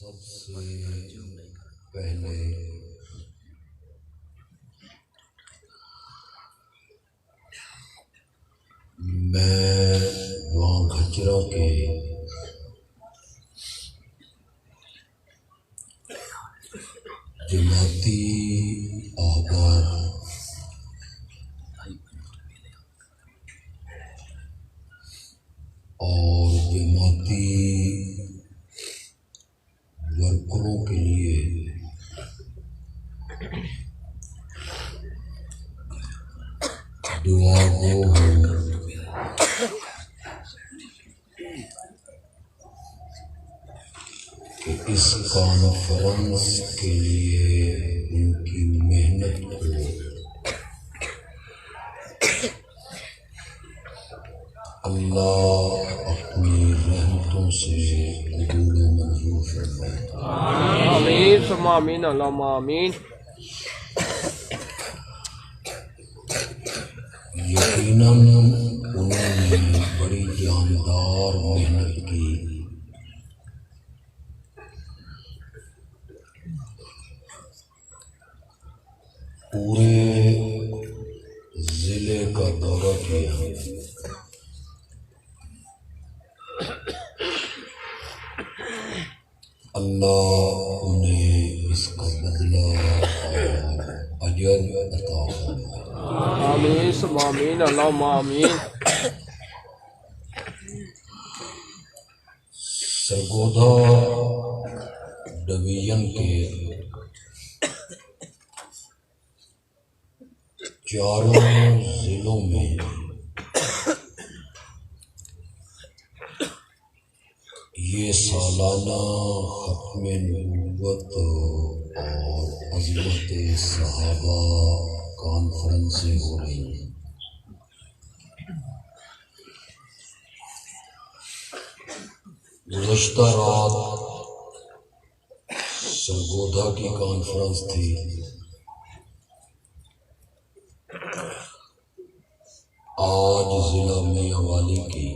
سب سے پہلے میں وہاں گھچرا کے جماعتی احباب اور جماعتی ورکروں کے لیے دعا گو ہوں کہ اس کانفرنس کے لیے ان کی محنت کو اللہ اپنی رحمتوں سے قبول و منظور فرمائے۔ آمین ثم آمین اللہم آمین۔ یقیناً انہوں نے بڑی جاندار محنت کی، پورے ضلع کا دورہ کیا، اللہ انہیں اس کا بدلہ اور اجر عطا فرمائے۔ آمین ثم آمین اللہم آمین۔ سرگودا ڈویژن کے چاروں ضلعوں میں یہ سالانہ ختم نبوت اور عظمت صحابہ کانفرنسیں ہو رہی ہیں۔ گزشتہ رات سرگودا کی کانفرنس تھی، آج ضلع میاں والی کی،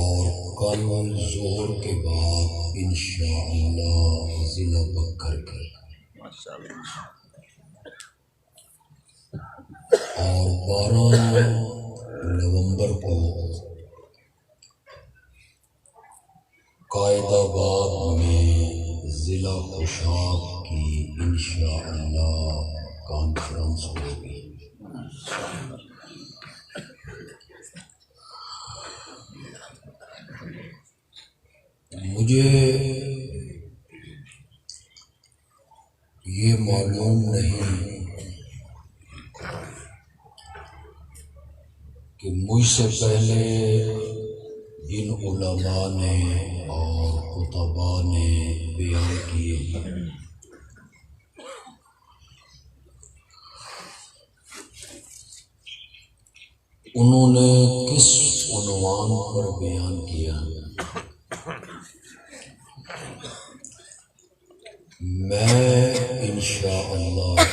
اور کل ظہر کے بعد انشاءاللہ ضلع بکر کی، اور 12 نومبر کو قائد آباد میں ضلع خوشاب کی انشاءاللہ کانفرنس ہوگی۔ مجھے یہ معلوم نہیں کہ مجھ سے پہلے جن علماء نے اور خطباء نے بیان کیے انہوں نے کس عنوان پر بیان کیا۔ میں انشاءاللہ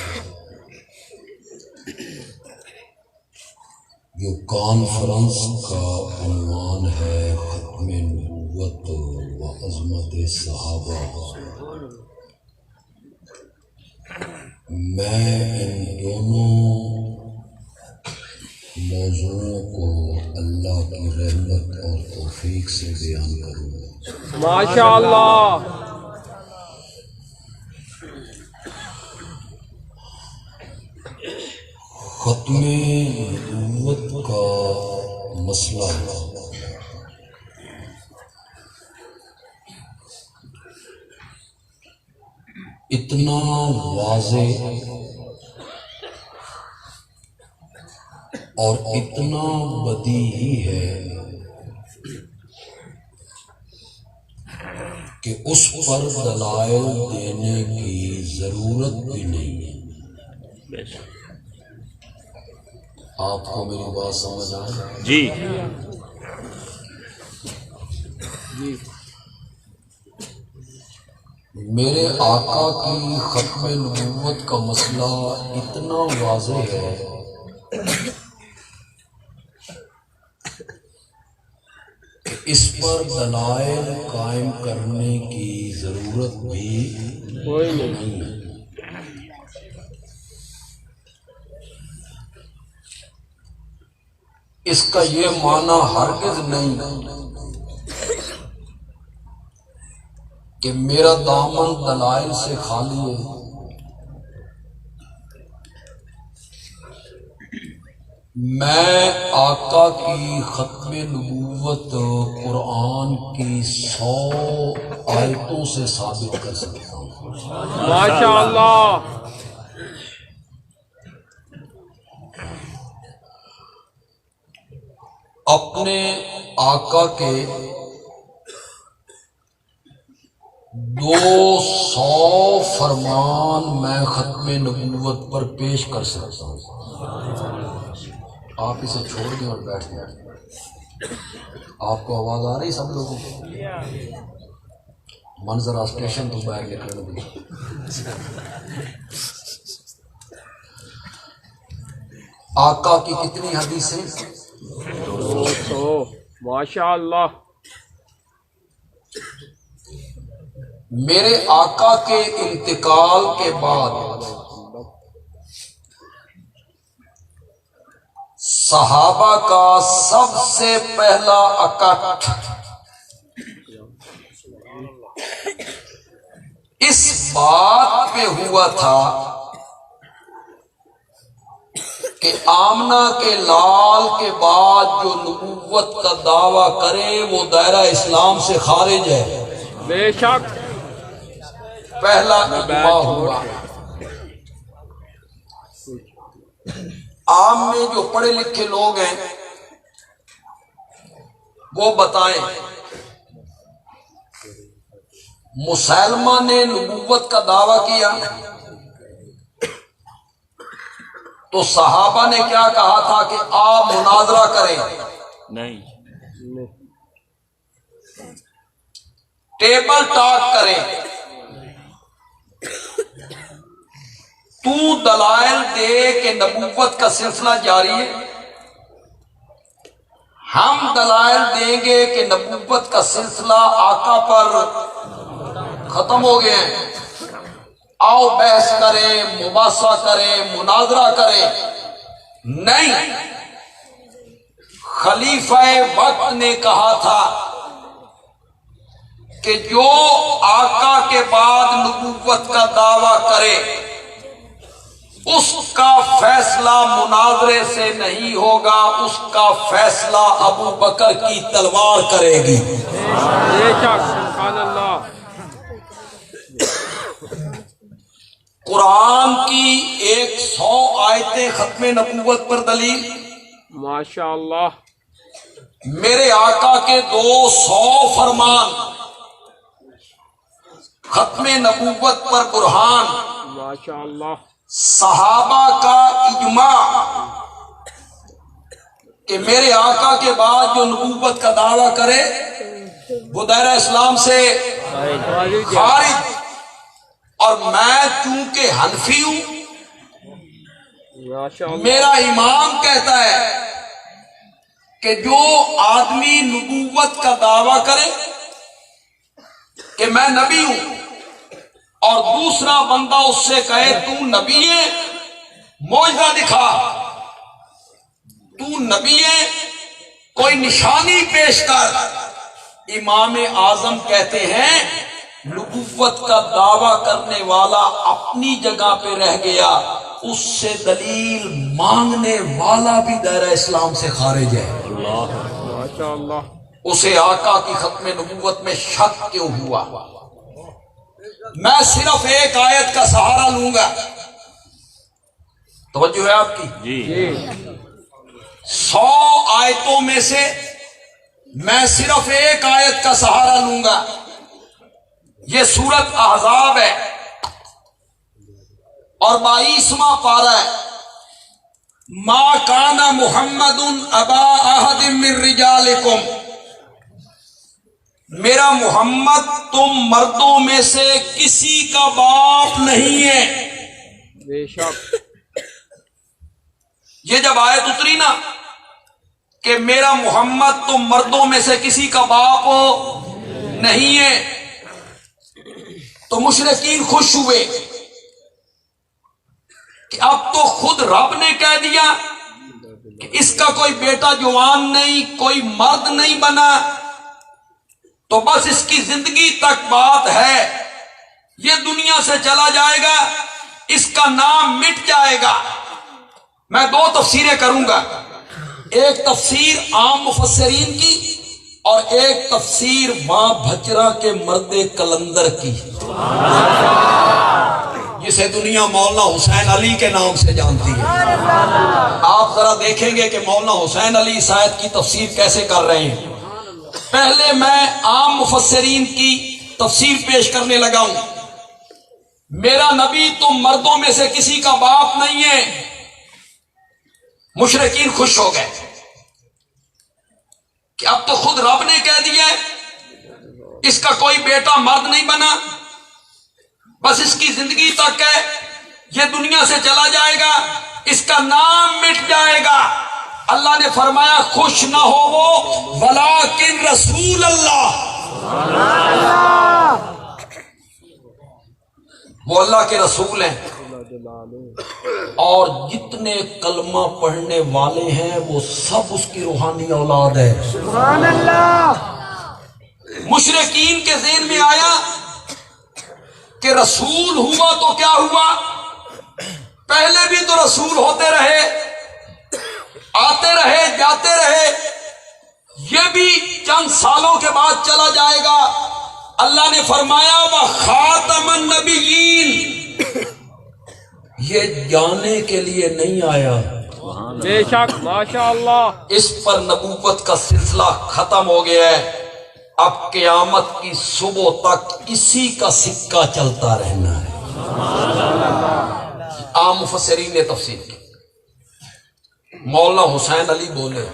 جو کانفرنس کا عنوان ہے ختم نبوت و عظمت صحابہ، میں ان دونوں موضوعوں کو اللہ کی رحمت اور توفیق سے بیان کروں گا۔ ماشاءاللہ۔ ختم نبوت کا مسئلہ اتنا واضح اور اتنا بدیہی ہے کہ اس پر دلائل دینے کی ضرورت بھی نہیں ہے۔ آپ کو میری بات سمجھ آئے؟ جی میرے آقا کی ختم نبوت کا مسئلہ اتنا واضح ہے کہ اس پر دلائل قائم کرنے کی ضرورت بھی کوئی نہیں. نہیں ہے۔ اس کا یہ معنی ہرگز نہیں کہ میرا دامن دلائل سے خالی ہے۔ میں آقا کی ختم نبوت قرآن کی 100 آیتوں سے ثابت کر سکتا ہوں۔ ماشاء اللہ. اپنے آقا کے 200 فرمان میں ختم نبوت پر پیش کر سکتا ہوں۔ آپ اسے چھوڑ دیں اور بیٹھ جائیں۔ آپ کو آواز آ رہی سب لوگوں کو؟ منظر اسٹیشن تو باہر نکلنے دیں۔ آقا کی کتنی حدیثیں؟ 200. ماشاء اللہ. میرے آقا کے انتقال کے بعد صحابہ کا سب سے پہلا اکٹھ اس بات پہ ہوا تھا کہ آمنہ کے لال کے بعد جو نبوت کا دعویٰ کرے وہ دائرہ اسلام سے خارج ہے۔ بے شک. پہلا اجماع ہوا۔ عام میں جو پڑھے لکھے لوگ ہیں وہ بتائیں، مسلمہ نے نبوت کا دعویٰ کیا تو صحابہ نے کیا کہا تھا کہ آپ مناظرہ کریں؟ نہیں۔ ٹیبل ٹاک کریں، تو دلائل دے کہ نبوت کا سلسلہ جاری ہے، ہم دلائل دیں گے کہ نبوت کا سلسلہ آقا پر ختم ہو گیا ہے، آؤ بحث کریں، مباحثہ کریں، مناظرہ کریں۔ نہیں، خلیفہ وقت نے کہا تھا کہ جو آقا کے بعد نبوت کا دعویٰ کرے اس کا فیصلہ مناظرے سے نہیں ہوگا، اس کا فیصلہ ابو بکر کی تلوار کرے گی۔ بے شک. سبحان اللہ. قرآن کی 100 آیتیں ختم نبوت پر دلیل، ماشاء اللہ. میرے آقا کے 200 فرمان ختم نبوت پر برہان، ماشاء اللہ. صحابہ کا اجماع کہ میرے آقا کے بعد جو نبوت کا دعویٰ کرے وہ دائرہ اسلام سے خارج، اور میں چونکہ حنفی ہوں، ماشاء اللہ. میرا امام کہتا ہے کہ جو آدمی نبوت کا دعویٰ کرے کہ میں نبی ہوں اور دوسرا بندہ اس سے کہے تو نبی ہے، معجزہ دکھا، تو نبی ہے، کوئی نشانی پیش کر، امام اعظم کہتے ہیں نبوت کا دعویٰ کرنے والا اپنی جگہ پہ رہ گیا، اس سے دلیل مانگنے والا بھی دائرہ اسلام سے خارج ہے۔ ماشاء اللہ. اسے آقا کی ختم نبوت میں شک کیوں ہوا؟ میں صرف ایک آیت کا سہارا لوں گا، توجہ ہے آپ کی؟ جی. 100 آیتوں میں سے میں صرف ایک آیت کا سہارا لوں گا، یہ سورت احزاب ہے اور 22واں پارہ ہے۔ ما کان محمد ابا احد من رجالکم، میرا محمد تم مردوں میں سے کسی کا باپ نہیں ہے۔ بے شک. یہ جب آیت اتری نا کہ میرا محمد تو مردوں میں سے کسی کا باپ نہیں ہے، تو مشرکین خوش ہوئے کہ اب تو خود رب نے کہہ دیا کہ اس کا کوئی بیٹا جوان نہیں، کوئی مرد نہیں بنا، تو بس اس کی زندگی تک بات ہے، یہ دنیا سے چلا جائے گا، اس کا نام مٹ جائے گا۔ میں دو تفسیریں کروں گا، ایک تفسیر عام مفسرین کی اور ایک تفسیر ماں بھچرا کے مرد کلندر کی، جسے دنیا مولانا حسین علی کے نام سے جانتی ہے۔ آپ ذرا دیکھیں گے کہ مولانا حسین علی اس آیت کی تفسیر کیسے کر رہے ہیں۔ پہلے میں عام مفسرین کی تفسیر پیش کرنے لگا ہوں۔ میرا نبی تم مردوں میں سے کسی کا باپ نہیں ہے، مشرکین خوش ہو گئے کہ اب تو خود رب نے کہہ دیا ہے اس کا کوئی بیٹا مرد نہیں بنا، بس اس کی زندگی تک ہے، یہ دنیا سے چلا جائے گا، اس کا نام مٹ جائے گا۔ اللہ نے فرمایا خوش نہ ہو وہ، ولیکن رسول اللہ، وہ اللہ کے رسول ہیں، اور جتنے کلمہ پڑھنے والے ہیں وہ سب اس کی روحانی اولاد ہے۔ سبحان اللہ۔ مشرکین کے ذہن میں آیا کہ رسول ہوا تو کیا ہوا، پہلے بھی تو رسول ہوتے رہے، آتے رہے جاتے رہے، یہ بھی چند سالوں کے بعد چلا جائے گا۔ اللہ نے فرمایا وَخَاتَمَ النَّبِيِّينَ، یہ جانے کے لیے نہیں آیا، بے شک ماشاءاللہ، اس پر نبوت کا سلسلہ ختم ہو گیا ہے، اب قیامت کی صبح تک اسی کا سکہ چلتا رہنا ہے۔ عام مفسرین نے تفسیر کی، مولانا حسین علی بولے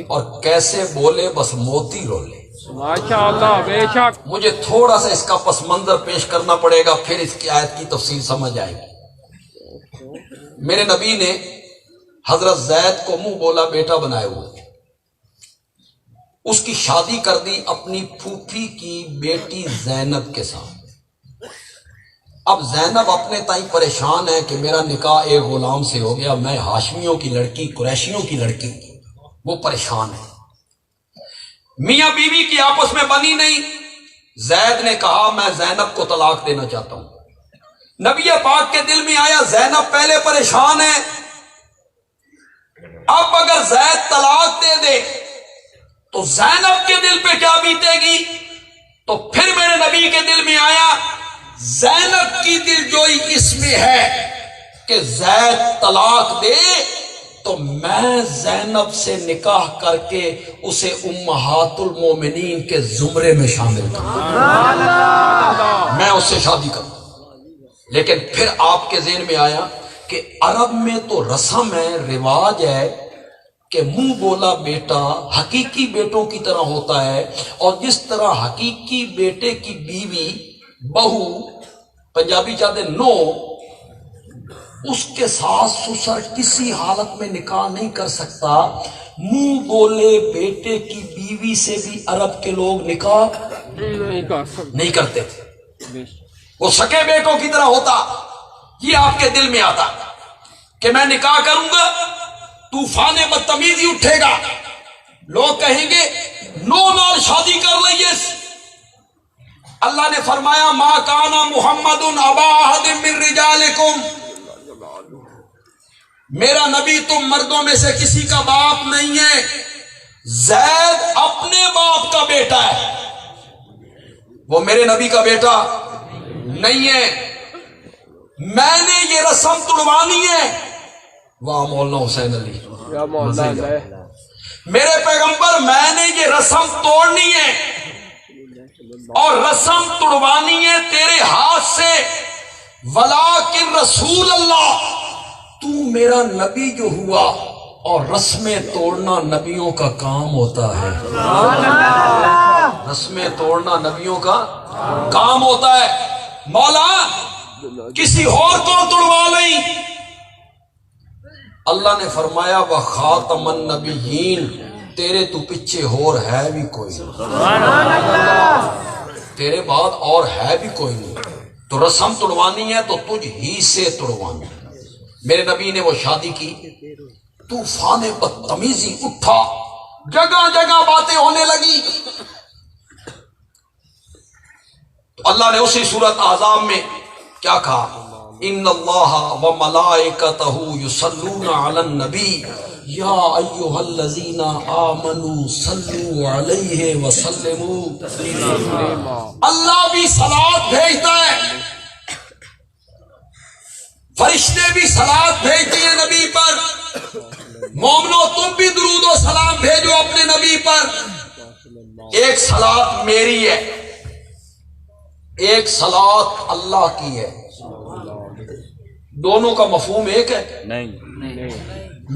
اور کیسے بولے، بس موتی رولے۔ ماشاءاللہ بے شک۔ مجھے تھوڑا سا اس کا پس منظر پیش کرنا پڑے گا، پھر اس کی آیت کی تفسیر سمجھ آئے گی۔ میرے نبی نے حضرت زید کو منہ بولا بیٹا بنائے ہوئے، اس کی شادی کر دی اپنی پھوپھی کی بیٹی زینب کے ساتھ۔ اب زینب اپنے تائیں پریشان ہے کہ میرا نکاح ایک غلام سے ہو گیا، میں ہاشمیوں کی لڑکی، قریشیوں کی لڑکی، وہ پریشان ہے، میاں بیوی کی آپس میں بنی نہیں۔ زید نے کہا میں زینب کو طلاق دینا چاہتا ہوں۔ نبی پاک کے دل میں آیا زینب پہلے پریشان ہے، اب اگر زید طلاق دے دے تو زینب کے دل پہ کیا بیتے گی، تو پھر میرے نبی کے دل میں آیا زینب کی دل جوئی اس میں ہے کہ زید طلاق دے تو میں زینب سے نکاح کر کے اسے امہات المومنین کے زمرے میں شامل کروں، میں اس سے شادی کروں۔ لیکن پھر آپ کے ذہن میں آیا کہ عرب میں تو رسم ہے، رواج ہے کہ منہ بولا بیٹا حقیقی بیٹوں کی طرح ہوتا ہے، اور جس طرح حقیقی بیٹے کی بیوی بہو، پنجابی چاہتے نو، اس کے ساتھ سسر کسی حالت میں نکاح نہیں کر سکتا، منہ بولے بیٹے کی بیوی سے بھی عرب کے لوگ نکاح نہیں کرتے تھے، وہ سکے بیٹوں کی طرح ہوتا۔ یہ آپ کے دل میں آتا کہ میں نکاح کروں گا، طوفان بدتمیزی اٹھے گا، لوگ کہیں گے نو نال شادی کر لئیے۔ اللہ نے فرمایا ما کان محمد ابا احد من رجالکم، میرا نبی تم مردوں میں سے کسی کا باپ نہیں ہے، زید اپنے باپ کا بیٹا ہے، وہ میرے نبی کا بیٹا نہیں ہے، میں نے یہ رسم توڑوانی ہے۔ واہ مولانا حسین علی، میرے پیغمبر میں نے یہ رسم توڑنی ہے اور رسم توڑوانی ہے تیرے ہاتھ سے، ولیکن رسول اللہ، تو میرا نبی جو ہوا، اور رسمیں توڑنا نبیوں کا کام ہوتا ہے، رسمیں توڑنا نبیوں کا کام ہوتا ہے۔ مولا کسی اور کو توڑوا لیں، اللہ نے فرمایا وہ خاتم النبیین، تیرے تو پیچھے اور ہے بھی کوئی نہیں، تیرے بعد اور ہے بھی کوئی نہیں، تو رسم توڑوانی ہے تو تجھ ہی سے توڑوانی۔ میرے نبی نے وہ شادی کی، طوفان بدتمیزی اٹھا، جگہ جگہ باتیں ہونے لگی، تو اللہ نے اسی سورت احزاب میں کیا کہا، ان اللہ و ملائکتہ یصلون علی النبی یا ایھا الذین آمنوا صلوا علیہ وسلموا تسلیما۔ اللہ بھی صلوات بھیجتا ہے، فرشتے بھی صلوات بھیجتے ہیں نبی پر، مومنو تم بھی درود و سلام بھیجو اپنے نبی پر۔ ایک صلوات میری ہے، ایک صلوات اللہ کی ہے، دونوں کا مفہوم ایک ہے؟ نہیں،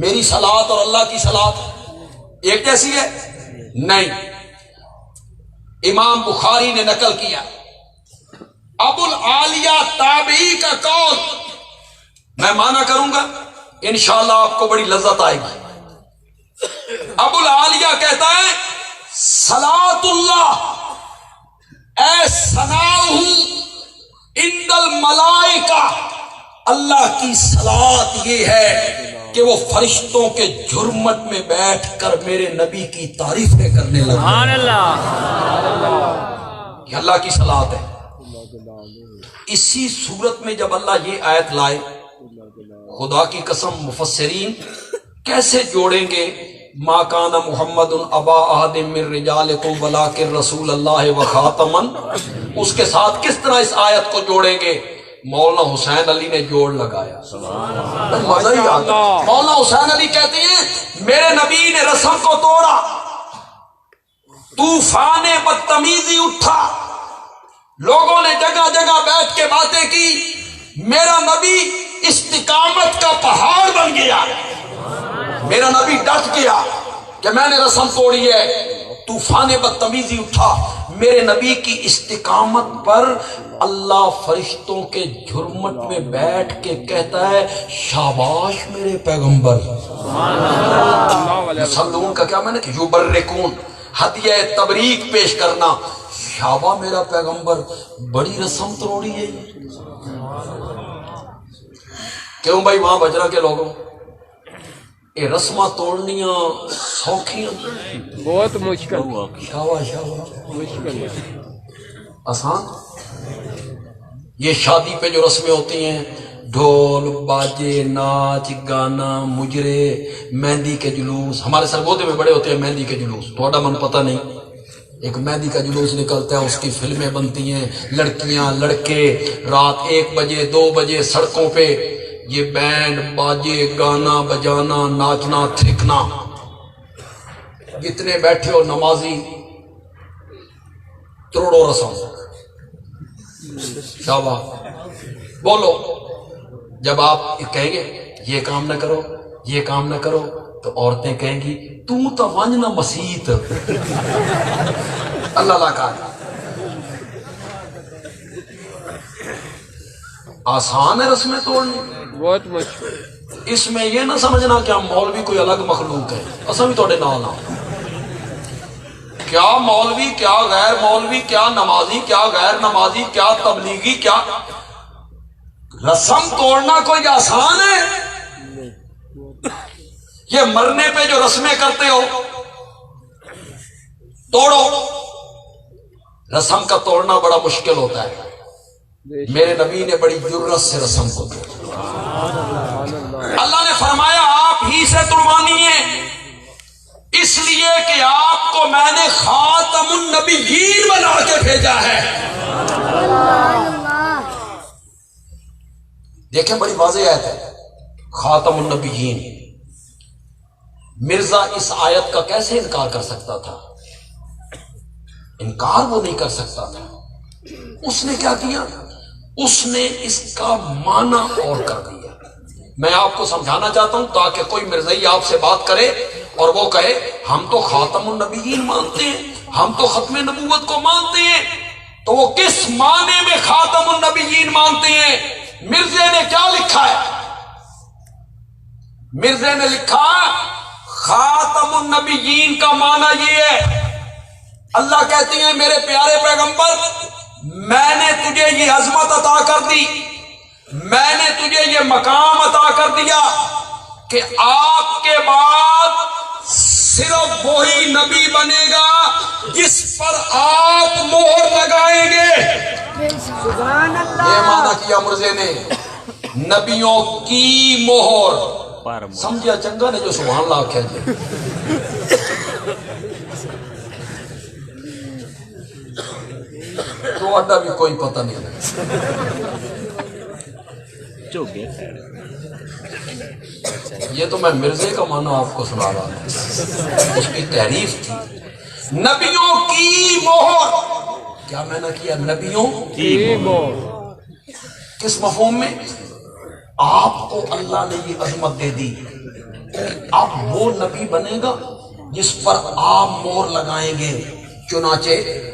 میری صلوات اور اللہ کی صلوات ایک جیسی ہے؟ نہیں۔ امام بخاری نے نقل کیا، ابو العالیہ تابعی کا قول میں مانا کروں گا، انشاءاللہ آپ کو بڑی لذت آئے گی۔ ابو العالیہ کہتا ہے صلاۃ اللہ اے ثناؤہ عند الملائکہ، اللہ کی صلاۃ یہ ہے کہ وہ فرشتوں کے جھرمٹ میں بیٹھ کر میرے نبی کی تعریفیں کرنے لگے۔ سبحان اللہ، یہ اللہ کی صلاۃ ہے۔ اسی صورت میں جب اللہ یہ آیت لائے، خدا کی قسم مفسرین کیسے جوڑیں گے، ما کان محمد ابا احد من رجالکم ولکن رسول اللہ وخاتما، اس کے ساتھ کس طرح اس آیت کو جوڑیں گے؟ مولانا حسین علی نے جوڑ لگایا، مزہ ہی آ گیا۔ مولانا حسین علی کہتے ہیں میرے نبی نے رسم کو توڑا، طوفان بدتمیزی اٹھا، لوگوں نے جگہ جگہ بیٹھ کے باتیں کی، میرا نبی استقامت کا پہاڑ بن گیا، میرا نبی ڈٹ گیا کہ میں نے رسم توڑی ہے، طوفان بدتمیزی اٹھا، میرے نبی کی استقامت پر اللہ فرشتوں کے جھرمٹ میں بیٹھ کے کہتا ہے شاباش میرے پیغمبر۔ یصلون کا کیا میں نے کہ یبرکون، ہدیہ تبریک پیش کرنا، شاباش میرا پیغمبر، بڑی رسم توڑی ہے۔ کیوں بھائی وہاں بجرا کے لوگوں یہ رسماں توڑنیاں سوکھیاں؟ بہت مشکل، شاباش شاباش، مشکل ہے۔ آسان؟ یہ شادی پہ جو رسمیں ہوتی ہیں، ڈھول باجے ناچ گانا مجرے، مہندی کے جلوس، ہمارے سرگودے میں بڑے ہوتے ہیں مہندی کے جلوس، تھوڑا من پتہ نہیں، ایک مہندی کا جلوس نکلتا ہے، اس کی فلمیں بنتی ہیں، لڑکیاں لڑکے رات 1 بجے 2 بجے سڑکوں پہ یہ بینڈ باجے گانا بجانا ناچنا تھرکنا، جتنے بیٹھے ہو نمازی توڑو رسم، شاباش بولو۔ جب آپ کہیں گے یہ کام نہ کرو یہ کام نہ کرو تو عورتیں کہیں گی تو ونج نہ مسیت، اللہ لا کا آسان ہے رسمیں توڑنی، بہت مشکل۔ اس میں یہ نہ سمجھنا کہ ہم مولوی کوئی الگ مخلوق ہے، اصل بھی توڑے نال نہ، کیا مولوی کیا غیر مولوی، کیا نمازی کیا غیر نمازی، کیا تبلیغی کیا، رسم توڑنا کوئی آسان ہے؟ یہ مرنے پہ جو رسمیں کرتے ہو توڑو، رسم کا توڑنا بڑا مشکل ہوتا ہے، میرے نبی نے بڑی جرت سے رسم کو توڑا۔ اللہ نے فرمایا آپ ہی سے توڑوانی ہے، اس لیے کہ آپ کو میں نے خاتم النبیین بنا کے بھیجا ہے۔ دیکھیں بڑی واضح آیت ہے، خاتم النبیین۔ مرزا اس آیت کا کیسے انکار کر سکتا تھا؟ انکار وہ نہیں کر سکتا تھا، اس نے کیا کیا؟ اس نے اس کا معنی اور کر دیا۔ میں آپ کو سمجھانا چاہتا ہوں تاکہ کوئی مرزائی آپ سے بات کرے اور وہ کہے ہم تو خاتم النبیین مانتے ہیں، ہم تو ختم نبوت کو مانتے ہیں، تو وہ کس معنی میں خاتم النبیین مانتے ہیں؟ مرزے نے کیا لکھا ہے؟ مرزے نے لکھا خاتم النبیین کا معنی یہ ہے، اللہ کہتی ہیں میرے پیارے پیغمبر میں نے تجھے یہ عظمت عطا کر دی، میں نے تجھے یہ مقام عطا کر دیا کہ آپ کے بعد صرف وہی نبی بنے گا جس پر آپ مہر لگائیں گے۔ سبحان اللہ۔ یہ معنی کیا مرزے نے، نبیوں کی مہر۔ سمجھیا چنگا نے جو سبحان اللہ آکھیا جی۔ تو اڈا بھی کوئی پتہ نہیں ہے۔ یہ تو میں مرزے کا معنی آپ کو سنا رہا ہوں، اس کی تعریف تھی۔ نبیوں کی مہر، کیا میں نے کیا؟ نبیوں کی مہر۔ کس مفہوم میں؟ آپ کو اللہ نے یہ عظمت دے دی کہ اب وہ نبی بنے گا جس پر آپ مہر لگائیں گے۔ چنانچہ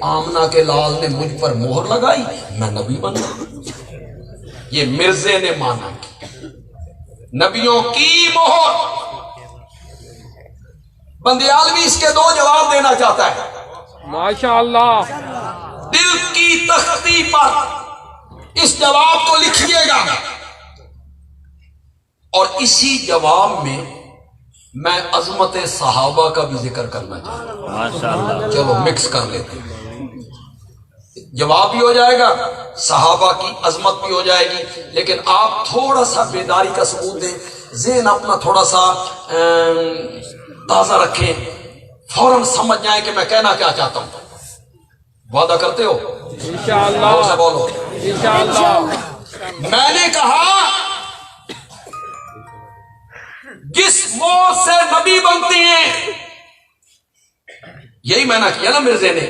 آمنہ کے لال نے مجھ پر مہر لگائی، میں نبی بن گیا۔ یہ مرزے نے مانا نبیوں کی مہر۔ بندیالوی اس کے دو جواب دینا چاہتا ہے، ماشاءاللہ۔ دل کی تختی پر اس جواب کو لکھیے گا، اور اسی جواب میں میں عظمت صحابہ کا بھی ذکر کرنا چاہتا ہوں۔ ماشاءاللہ۔ چلو مکس کر لیتے ہیں، جواب بھی ہو جائے گا، صحابہ کی عظمت بھی ہو جائے گی، لیکن آپ تھوڑا سا بیداری کا ثبوت دیں، ذہن اپنا تھوڑا سا تازہ رکھیں، فوراً سمجھ جائیں کہ میں کہنا کیا چاہتا ہوں۔ وعدہ کرتے ہو؟ انشاءاللہ، سے بولو۔ انشاءاللہ۔ میں نے کہا جس موت سے نبی بنتے ہیں، یہی میں نے کیا نا مرزے نے،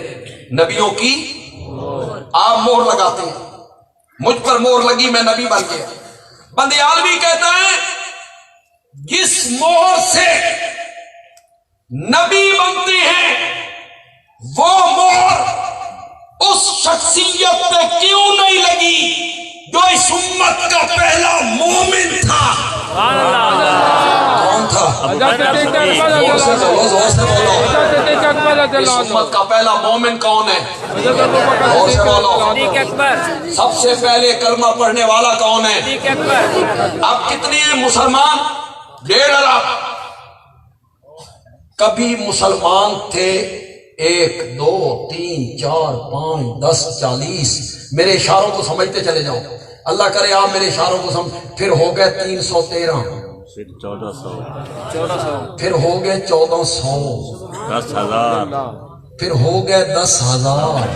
نبیوں کی آپ مہر لگاتے ہیں، مجھ پر مہر لگی میں نبی بن گیا۔ بندیالوی کہتا ہے جس مہر سے نبی بنتے ہیں وہ مہر اس شخصیت پہ کیوں نہیں لگی جو اس امت کا پہلا مومن تھا؟ کون تھا؟ حضرت صدیق اکبر رضی زور سے اللہ بولو، عنہ۔ زور سے بولو۔ حضرت صدیق اکبر رضی اس اللہ عنہ۔ امت کا پہلا مومن کون ہے؟ حضرت ابو بکر زور سے صدیق بولو۔ رضی اللہ عنہ۔ سب سے پہلے کلمہ پڑھنے والا کون ہے؟ اب کتنے ہیں مسلمان؟ 1.5 ارب۔ کبھی مسلمان تھے 1 2 3 4 5 10 40۔ میرے اشاروں کو سمجھتے چلے جاؤ، اللہ کرے آپ میرے اشاروں کو سمجھ۔ پھر ہو گئے 313، پھر 1400، پھر ہو گئے 1400، 10,000، پھر ہو گئے 10,000،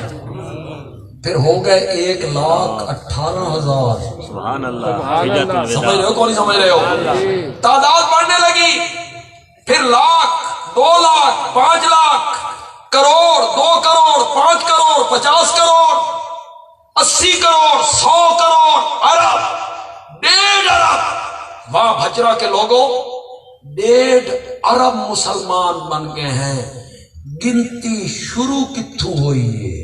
پھر ہو گئے 1,18,000۔ سبحان اللہ۔ اللہ۔ سمجھ رہے ہو کون نہیں سمجھ رہے ہو؟ تعداد بڑھنے لگی، پھر لاکھ، 2 لاکھ، 5 لاکھ، کروڑ، 2 کروڑ، 5 کروڑ، 50 کروڑ، 80 کروڑ، 100 کروڑ، ارب، 1.5 ارب۔ وہاں بھجرہ کے لوگوں 1.5 ارب مسلمان بن گئے ہیں۔ گنتی شروع کتھوں ہوئی ہے؟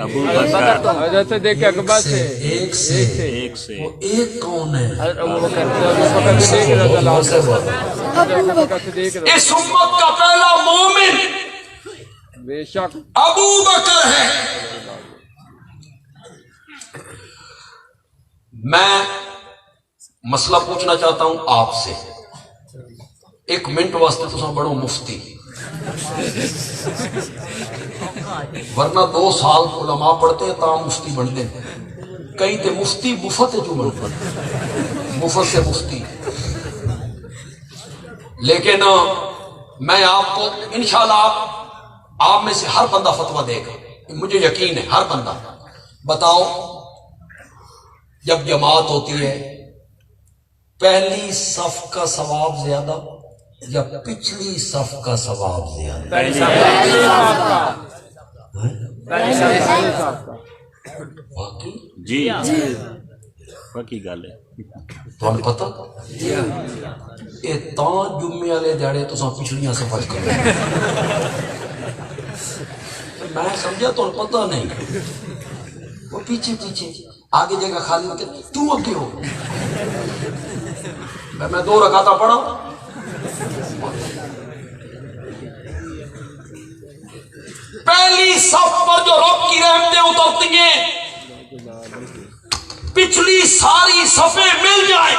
ابو بکر، حضرت صدیق اکبر سے۔ ایک سے۔ ایک سے۔ وہ ایک کون ہے؟ ابو بکر صدیق رضی اللہ عنہ۔ ابو بکر صدیق رضی اس امت کا پہلا مومن بے شک۔ ابو بکر ہے۔ میں مسئلہ پوچھنا چاہتا ہوں آپ سے، 1 منٹ واسطے تساں بڑو مفتی، ورنہ 2 سال علماء پڑھتے ہیں تاں مفتی بنتے ہیں۔ کئی تے مفتی مفت جو بنتے ہیں، مفت سے مفتی۔ لیکن میں آپ کو انشاءاللہ آپ میں سے ہر بندہ فتویٰ دے گا، مجھے یقین ہے ہر بندہ۔ بتاؤ جب جماعت ہوتی ہے پہلی صف کا ثواب زیادہ یا پچھلی صف کا ثواب زیادہ؟ باقی جی پکی گل ہے۔ تمہیں پتہ یہ تاں جمعے والے دیہڑے تساں پچھلیاں صفائی کرو، میں سمجھا تمہیں پتہ نہیں، وہ پیچھے پیچھے آگے جگہ خالی ہوتے، تو اگے ہو۔ میں 2 رکعتاں پڑھا، پہلی صف پر جو رب کی رحمتیں اترتی ہیں پچھلی ساری صفیں مل جائیں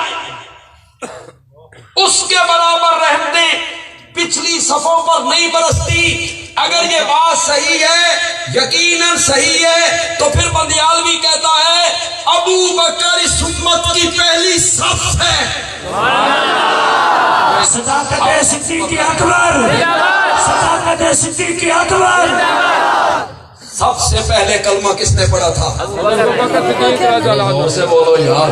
اس کے برابر رحمتیں پچھلی صفوں پر نہیں برستی۔ اگر یہ بات صحیح ہے، یقیناً صحیح ہے، تو پھر بندیالوی کہتا ہے ابو بکر اس امت کی پہلی صف ہے۔ صداقت صدیق اکبر، صداقت صدیق اکبر۔ سب سے پہلے کلمہ کس نے پڑھا تھا؟ زور سے بولو یار۔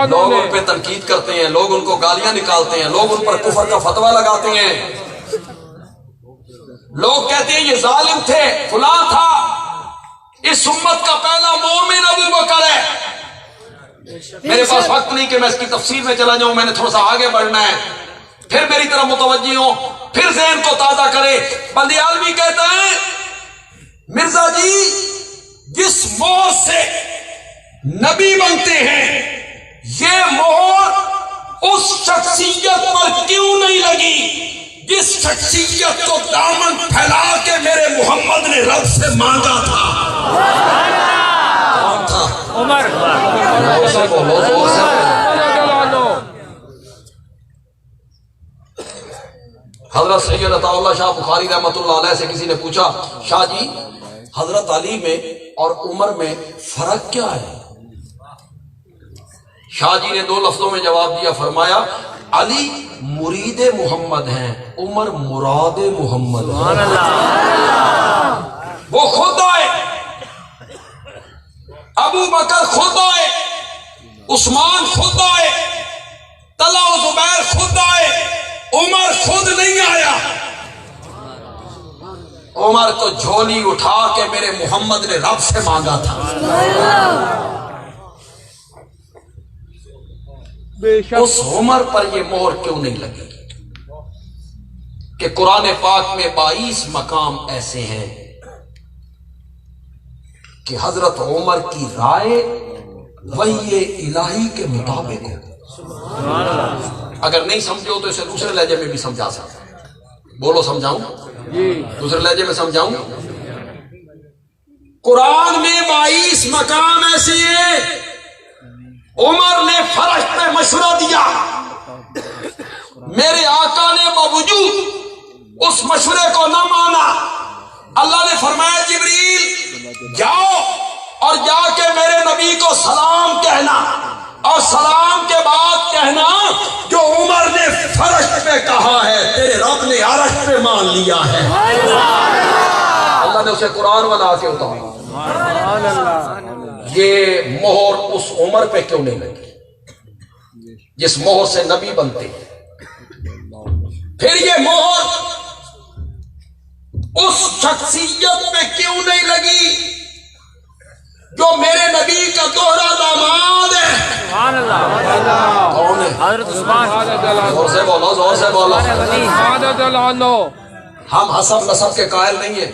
لوگ ان پہ تنقید کرتے ہیں، لوگ ان کو گالیاں نکالتے ہیں، لوگ ان پر کفر کا فتویٰ لگاتے ہیں، لوگ کہتے ہیں یہ ظالم تھے، فلاں تھا۔ اس امت کا پہلا مومن ابو بکر ہے۔ میرے پاس وقت نہیں کہ میں اس کی تفصیل میں چلا جاؤں، میں نے تھوڑا سا آگے بڑھنا ہے، پھر میری طرف متوجہ ہوں، پھر ذہن کو تازہ کرے۔ بندیالوی کہتا ہے مرزا جی جس مہر سے نبی بنتے ہیں یہ مہر اس شخصیت پر کیوں نہیں لگی جس شخصیت کو دامن پھیلا کے میرے محمد نے رب سے مانگا تھا؟ کون تھا؟ عمر۔ زور سے بولو، زور سے بولو۔ حضرت سید عطا اللہ شاہ بخاری رحمۃ اللہ علیہ سے کسی نے پوچھا شاہ جی حضرت علی میں اور عمر میں فرق کیا ہے؟ شاہ جی نے دو لفظوں میں جواب دیا، فرمایا علی مرید محمد ہیں، عمر مراد محمد ہیں۔ وہ خود آئے، ابو بکر خود آئے، عثمان خود آئے، طلحہ و زبیر خود آئے، عمر خود نہیں آیا۔ عمر کو جھولی اٹھا کے میرے محمد نے رب سے مانگا تھا۔ اس عمر پر یہ مہر کیوں نہیں لگی کہ قرآن پاک میں 22 مقام ایسے ہیں کہ حضرت عمر کی رائے وحی الہی کے مطابق ہو۔ اگر نہیں سمجھو تو اسے دوسرے لہجے میں بھی سمجھا سکتا۔ بولو سمجھاؤں؟ دوسرے لہجے میں سمجھاؤں؟ قرآن میں 22 مقام ایسے ہیں، عمر نے فرش پہ مشورہ دیا، میرے آقا نے باوجود اس مشورے کو نہ مانا۔ اللہ نے فرمایا جبریل جاؤ اور جا کے میرے نبی کو سلام کہنا، اور سلام کے بعد کہنا جو عمر نے فرش پہ کہا ہے تیرے رب نے عرش پہ مان لیا ہے۔ اللہ نے اسے قرآن بنا کے اتارا۔ یہ مہر اس عمر پہ کیوں نہیں لگی جس مہر سے نبی بنتے ہیں؟ پھر یہ مہر اس شخصیت پہ کیوں نہیں لگی جو میرے نبی کا دوہرا داماد ہے؟ سبحان اللہ۔ کون ہے؟ حضرت عثمان۔ زور سے بولو، زور سے بولو۔ ہم حسب نسب کے قائل نہیں ہیں۔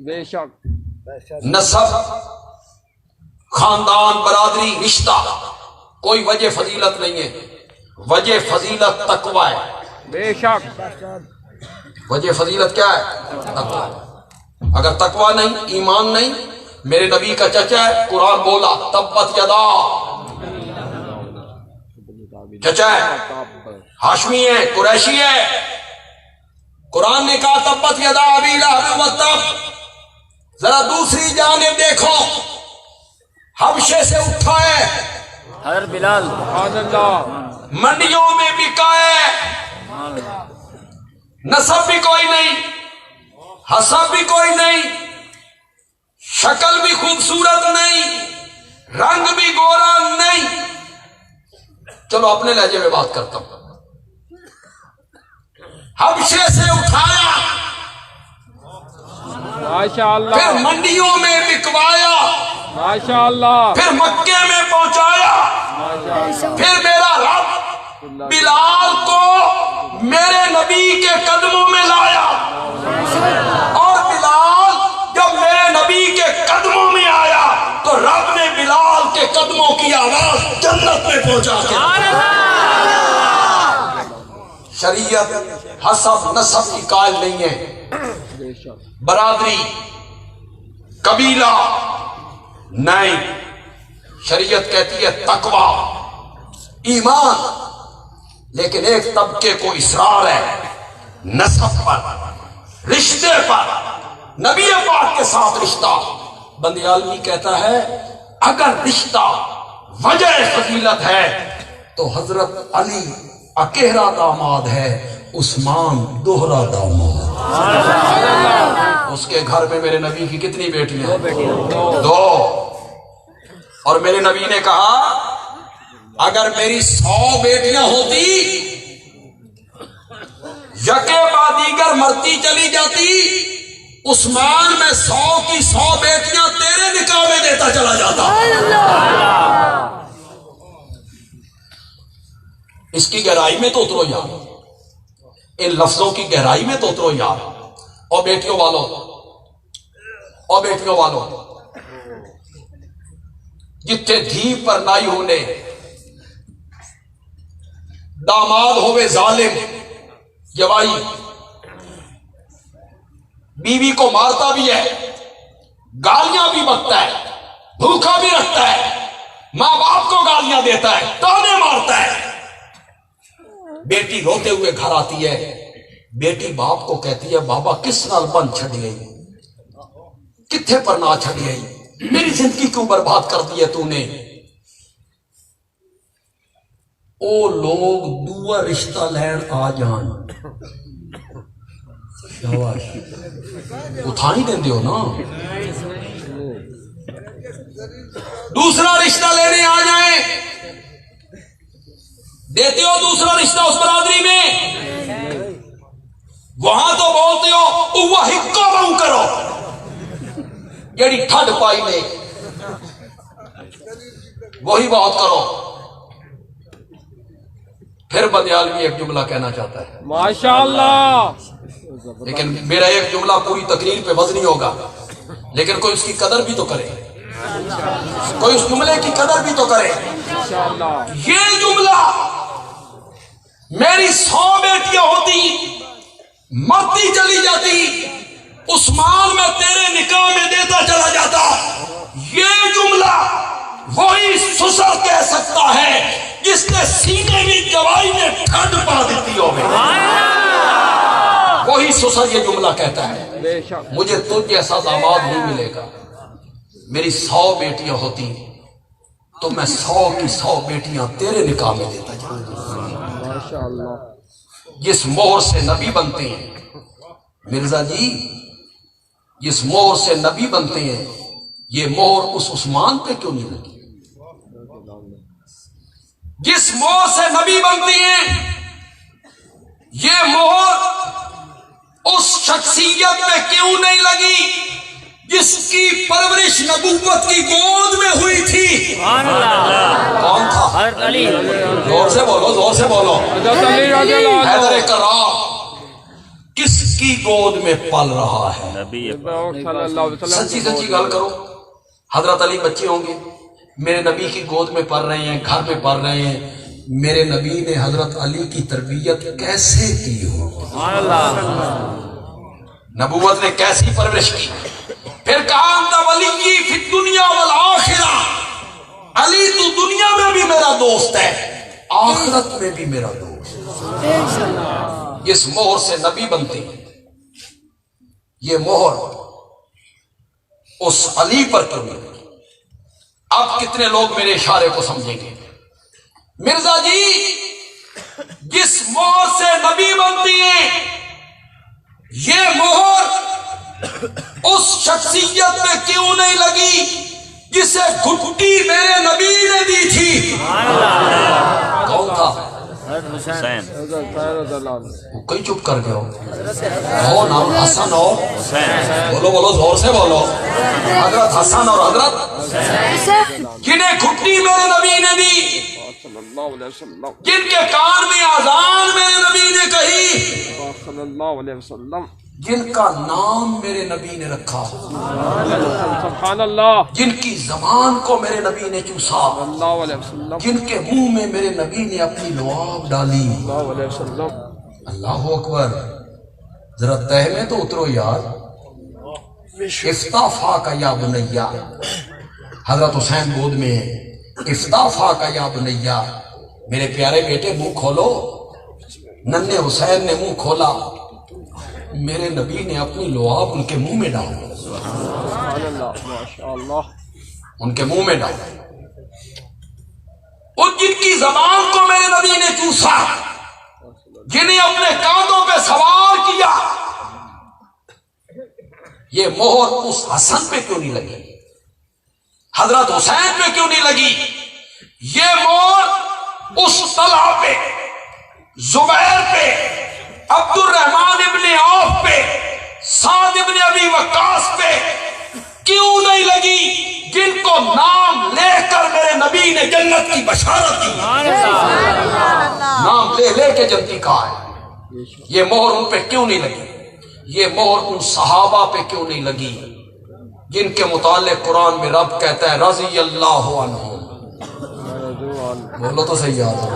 بے شک۔ نسب، خاندان، برادری، رشتہ کوئی وجہ فضیلت نہیں ہے۔ وجہ فضیلت تقوی ہے۔ بے شک۔ وجہ فضیلت کیا ہے؟ تقوی۔ اگر تقوی نہیں، ایمان نہیں، میرے نبی کا چچا ہے، قرآن بولا تبت یدا، چچا ہے، ہاشمی ہے، قریشی ہے، قرآن نے کہا تبت یدا ابی لہب وتب۔ ذرا دوسری جانب دیکھو، حبشے سے اٹھا ہے، حضرت بلال۔ سبحان اللہ۔ منڈیوں میں بکا ہے، نسب بھی کوئی نہیں، حسب بھی کوئی نہیں، شکل بھی خوبصورت نہیں، رنگ بھی گورا نہیں۔ چلو اپنے لہجے میں بات کرتا ہوں۔ حبشے سے اٹھایا، ماشاء اللہ، پھر منڈیوں میں بکوایا، ماشاء اللہ، پھر مکے میں پہنچایا، پھر میرا رب بلال کو میرے نبی کے قدموں میں لایا، اور بلال جب میرے نبی کے قدموں میں آیا تو رب نے بلال کے قدموں کی آواز جنت میں پہنچا کے۔ شریعت حسب نسب کی قائل نہیں ہے، بے شک برادری، قبیلہ نہیں، شریعت کہتی ہے تقوی، ایمان۔ لیکن ایک طبقے کو اصرار ہے نسب پر، رشتے پر، نبی پاک کے ساتھ رشتہ۔ بندی عالمی کہتا ہے اگر رشتہ وجہ فضیلت ہے تو حضرت علی اکیلا داماد ہے، عثمان دوہرا داماد۔ اس کے گھر میں میرے نبی کی کتنی بیٹیاں؟ دو۔ اور میرے نبی نے کہا اگر میری 100 بیٹیاں ہوتی، یکے بعد دیگر مرتی چلی جاتی، عثمان میں 100 کی 100 بیٹیاں تیرے نکاح میں دیتا چلا جاتا۔ اس کی گہرائی میں تو اترو یار، ان لفظوں کی گہرائی میں تو اترو یار۔ اور بیٹیوں والوں، جتھے دھی پر نائی ہونے، داماد ہوئے ظالم جوائی، بیوی کو مارتا بھی ہے، گالیاں بھی بکتا ہے، بھوکا بھی رکھتا ہے، ماں باپ کو گالیاں دیتا ہے، تانے مارتا ہے۔ بیٹی روتے ہوئے گھر آتی ہے، بیٹی باپ کو کہتی ہے بابا کس نال بن چھڑی گئی، کتھے پر نہ چھڑی گئی، میری زندگی کیوں برباد کر دی ہے تو نے۔ او لوگ دوسرا رشتہ لین آ جان، شاباش، اٹھا ہی دیں ہو نا، دوسرا رشتہ لینے آ جائیں، دیتے ہو دوسرا رشتہ اس برادری میں، وہاں تو بولتے ہو وہ ہکو بہو کرو، جیڑی ٹھڈ پائی نے وہی بہت کرو۔ پھر بندے عالمی ایک جملہ کہنا چاہتا ہے، ماشاءاللہ، لیکن میرا ایک جملہ پوری تقریر پہ وزنی ہوگا، لیکن کوئی اس کی قدر بھی تو کرے، کوئی اس جملے کی قدر بھی تو کرے۔ یہ جملہ میری 100 بیٹیاں ہوتی، مرتی چلی جاتی، عثمان میں تیرے نکاح میں دیتا چلا جاتا، یہ جملہ وہی سسر کہہ سکتا ہے جس نے سینے میں جوائی میں ٹھنڈ پا دیتی ہوگی، وہی سسر یہ جملہ کہتا ہے بے شک مجھے تجھ جیسا داماد نہیں ملے گا۔ میری 100 بیٹیاں ہوتی تو میں 100 کی 100 بیٹیاں تیرے نکاح میں دیتا جاتا۔ ماشاءاللہ، جس مہر سے نبی بنتے ہیں مرزا جی، جس مہر سے نبی بنتے ہیں، یہ مہر اس عثمان پہ کیوں نہیں لگی؟ جس مہر سے نبی بنتی ہیں، یہ مہر اس شخصیت پہ کیوں نہیں لگی جس کی پرورش نبوت کی گود میں ہوئی تھی؟ کون تھا؟ زور سے بولو، زور سے بولو۔ حضرت علی رضی اللہ عنہ، حیدر کرام کس کی گود میں پل رہا ہے؟ نبی صلی اللہ علیہ وسلم سچی سچی گل کرو۔ حضرت علی بچے ہوں گے، میرے نبی کی گود میں پل رہے ہیں، گھر میں پل رہے ہیں، میرے نبی نے حضرت علی کی تربیت کیسے کی ہو؟ نبوت نے کیسی پرورش کی؟ پھر کہا انت ولی فی الدنیا والآخرہ، علی تو دنیا میں بھی میرا دوست ہے، آخرت میں بھی میرا دوست۔ جس مہر سے نبی بنتی، یہ مہر اس علی پر کیوں نہیں لگی؟ اب کتنے لوگ میرے اشارے کو سمجھیں گے؟ مرزا جی، جس مہر سے نبی بنتی ہے، یہ مہر اس شخصیت پہ کیوں نہیں لگی جسے گھٹی میرے نبی نے دی تھی؟ کون تھا؟ حسین، حضرت رضی اللہ عنہ، وہ کئی چپ کر گئے ہو نام حسن ہو، حسین، بولو بولو زور سے بولو۔ حضرت حسن اور حضرت جنہیں گھٹی میرے نبی نے دی، صلی اللہ علیہ وسلم، جن کے کان میں آذان میرے نبی نے کہی، صلی اللہ علیہ وسلم، جن کا نام میرے نبی نے رکھا، سبحان اللہ، جن کی زبان کو میرے نبی نے چوسا، صلی اللہ علیہ وسلم، جن کے منہ میں میرے نبی نے اپنی لعاب ڈالی۔ اللہ علیہ وسلم، اللہ اکبر۔ ذرا تہ میں تو اترو یار. افتافا کا یا بنیا، حضرت حسین گود میں ہے. افتافا کا یا بنیا، میرے پیارے بیٹے منہ کھولو. ننھے حسین نے منہ کھولا، میرے نبی نے اپنی لعاب ان کے منہ میں ڈالا. سبحان اللہ، ماشاء اللہ. ان کے منہ میں ڈالا. اور جن کی زبان کو میرے نبی نے چوسا، جنہیں اپنے کاندھوں پہ سوار کیا، یہ مہر اس حسن پہ کیوں نہیں لگی؟ حضرت حسین پہ کیوں نہیں لگی؟ یہ مہر اس طلحہ پہ، زبیر پہ، عبد الرحمن ابن عوف پہ، سعد ابن ابی وقاص پہ کیوں نہیں لگی، جن کو نام لے کر میرے نبی نے جنت کی بشارت دی؟ نام لے لے کے جنتی کہا ہے. یہ مہر ان پہ کیوں نہیں لگی؟ یہ مہر ان صحابہ پہ کیوں نہیں لگی جن کے متعلق قرآن میں رب کہتا ہے رضی اللہ عنہم؟ بولو تو صحیح یاد ہے.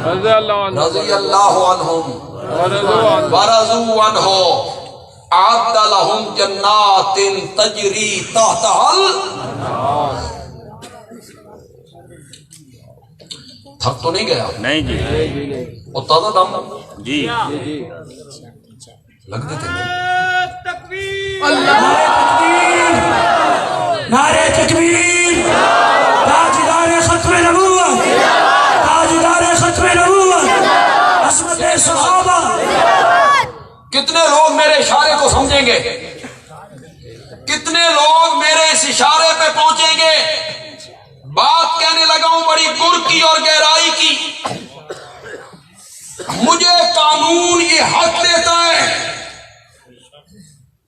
رضی اللہ عنہ، رضی اللہ عنہم ورضوا عنہ. ورضوا عنہ اعد لهم جنات تجری تحتها تھک تو نہیں گیا؟ نہیں جی. وہ تازہ دم جی لگ دیتے ہیں. نعرہ تکبیر، تاجدار ختم نبوت، تاجدار ختم نبوت، عصمت صحابہ. کتنے لوگ میرے اشارے کو سمجھیں گے؟ کتنے لوگ میرے اس اشارے پہ پہنچیں گے؟ بات کہنے لگا ہوں بڑی گر کی اور گہرائی کی. مجھے قانون یہ حق دیتا ہے،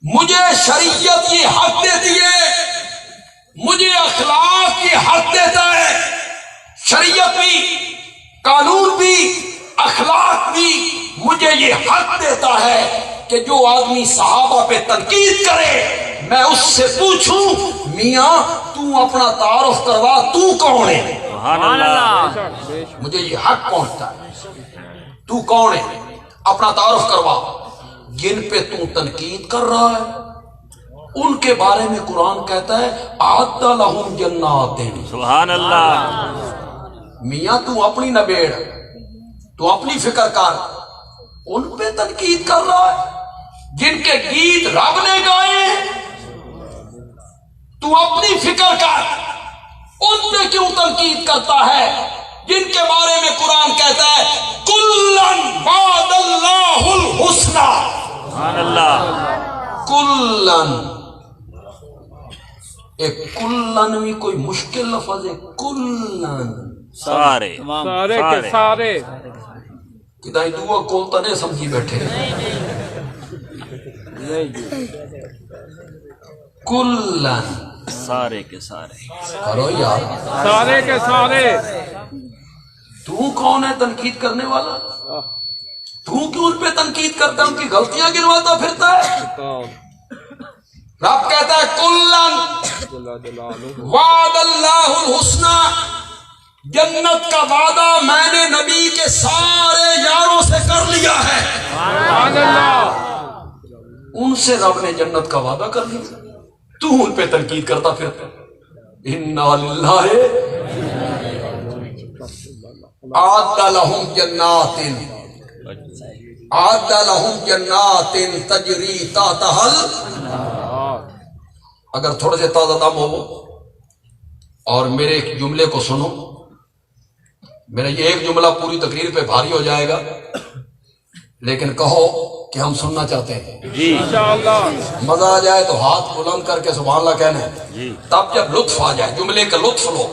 مجھے شریعت یہ حق دیتی ہے، مجھے اخلاق یہ حق دیتا ہے. شریعت بھی، قانون بھی، اخلاق بھی مجھے یہ حق دیتا ہے کہ جو آدمی صحابہ پہ تنقید کرے میں اس سے پوچھوں میاں تو اپنا تعارف کروا، تو کون ہے؟ سبحان اللہ. مجھے یہ حق پہنچتا ہے. تو کون ہے؟ اپنا تعارف کروا. جن پہ تو تنقید کر رہا ہے ان کے بارے میں قرآن کہتا ہے اعد لہم جنات. سبحان اللہ. میاں تو اپنی نہ بیڑ، تو اپنی فکر کر. ان پہ تنقید کر رہا ہے جن کے گیت رب نے گائے ہیں، تو اپنی فکر کر. ان پہ کیوں تنقید کرتا ہے جن کے بارے میں قرآن کہتا ہے کلن وعد اللہ الحسنی. سبحان اللہ. کلن، ایک کلن بھی کوئی مشکل لفظ ہے. کلن سارے سارے کے سارے. کدائی دعا کولتا نہیں سمجھی بیٹھے. کلن سارے کے سارے. کرو یار. سارے کے سارے. تو کون ہے تنقید کرنے والا؟ تو کیوں ان پہ تنقید کرتا ہے؟ ان کی غلطیاں گنواتا پھرتا ہے. رب کہتا ہے کلن وعد اللہ الحسنی، جنت کا وعدہ میں نے نبی کے سارے یاروں سے کر لیا ہے. سبحان اللہ. ان سے رب نے جنت کا وعدہ کر لیا، تو ان پہ تنقید کرتا پھرتا. انا للہ اعد لہم جنات، اعد لہم جنات تجری تحتها اگر تھوڑے سے تازہ دم ہو اور میرے ایک جملے کو سنو. میرا یہ ایک جملہ پوری تقریر پہ بھاری ہو جائے گا، لیکن کہو کہ ہم سننا چاہتے ہیں. جی انشاءاللہ. مزہ آ جائے تو ہاتھ بلند کر کے سبحان اللہ کہنا ہے. جی تب جب لطف آ جائے، جملے کا لطف لو،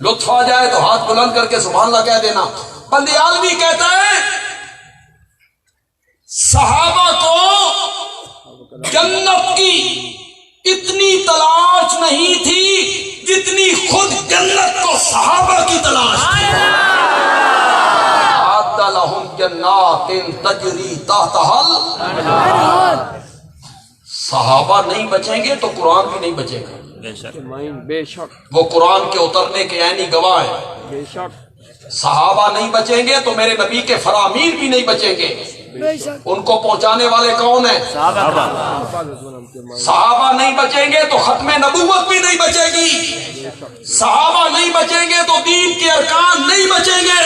لطف آ جائے تو ہاتھ بلند کر کے سبحان اللہ کہہ دینا. بندی عالمی کہتا ہے صحابہ کو جنت کی اتنی تلاش نہیں تھی جتنی خود جنت کو صحابہ کی تلاش تھی. اعد لہم جنات تجری تحتها. صحابہ نہیں بچیں گے تو قرآن بھی نہیں بچے گا. بے شک. بے شک وہ قرآن کے اترنے کے عینی گواہ ہیں. بے شک صحابہ نہیں بچیں گے تو میرے نبی کے فرامین بھی نہیں بچیں گے. ان کو پہنچانے والے کون ہیں؟ صحابہ نہیں بچیں گے تو ختم نبوت بھی نہیں بچے گی، صحابہ نہیں بچیں گے تو دین کے ارکان نہیں بچیں گے،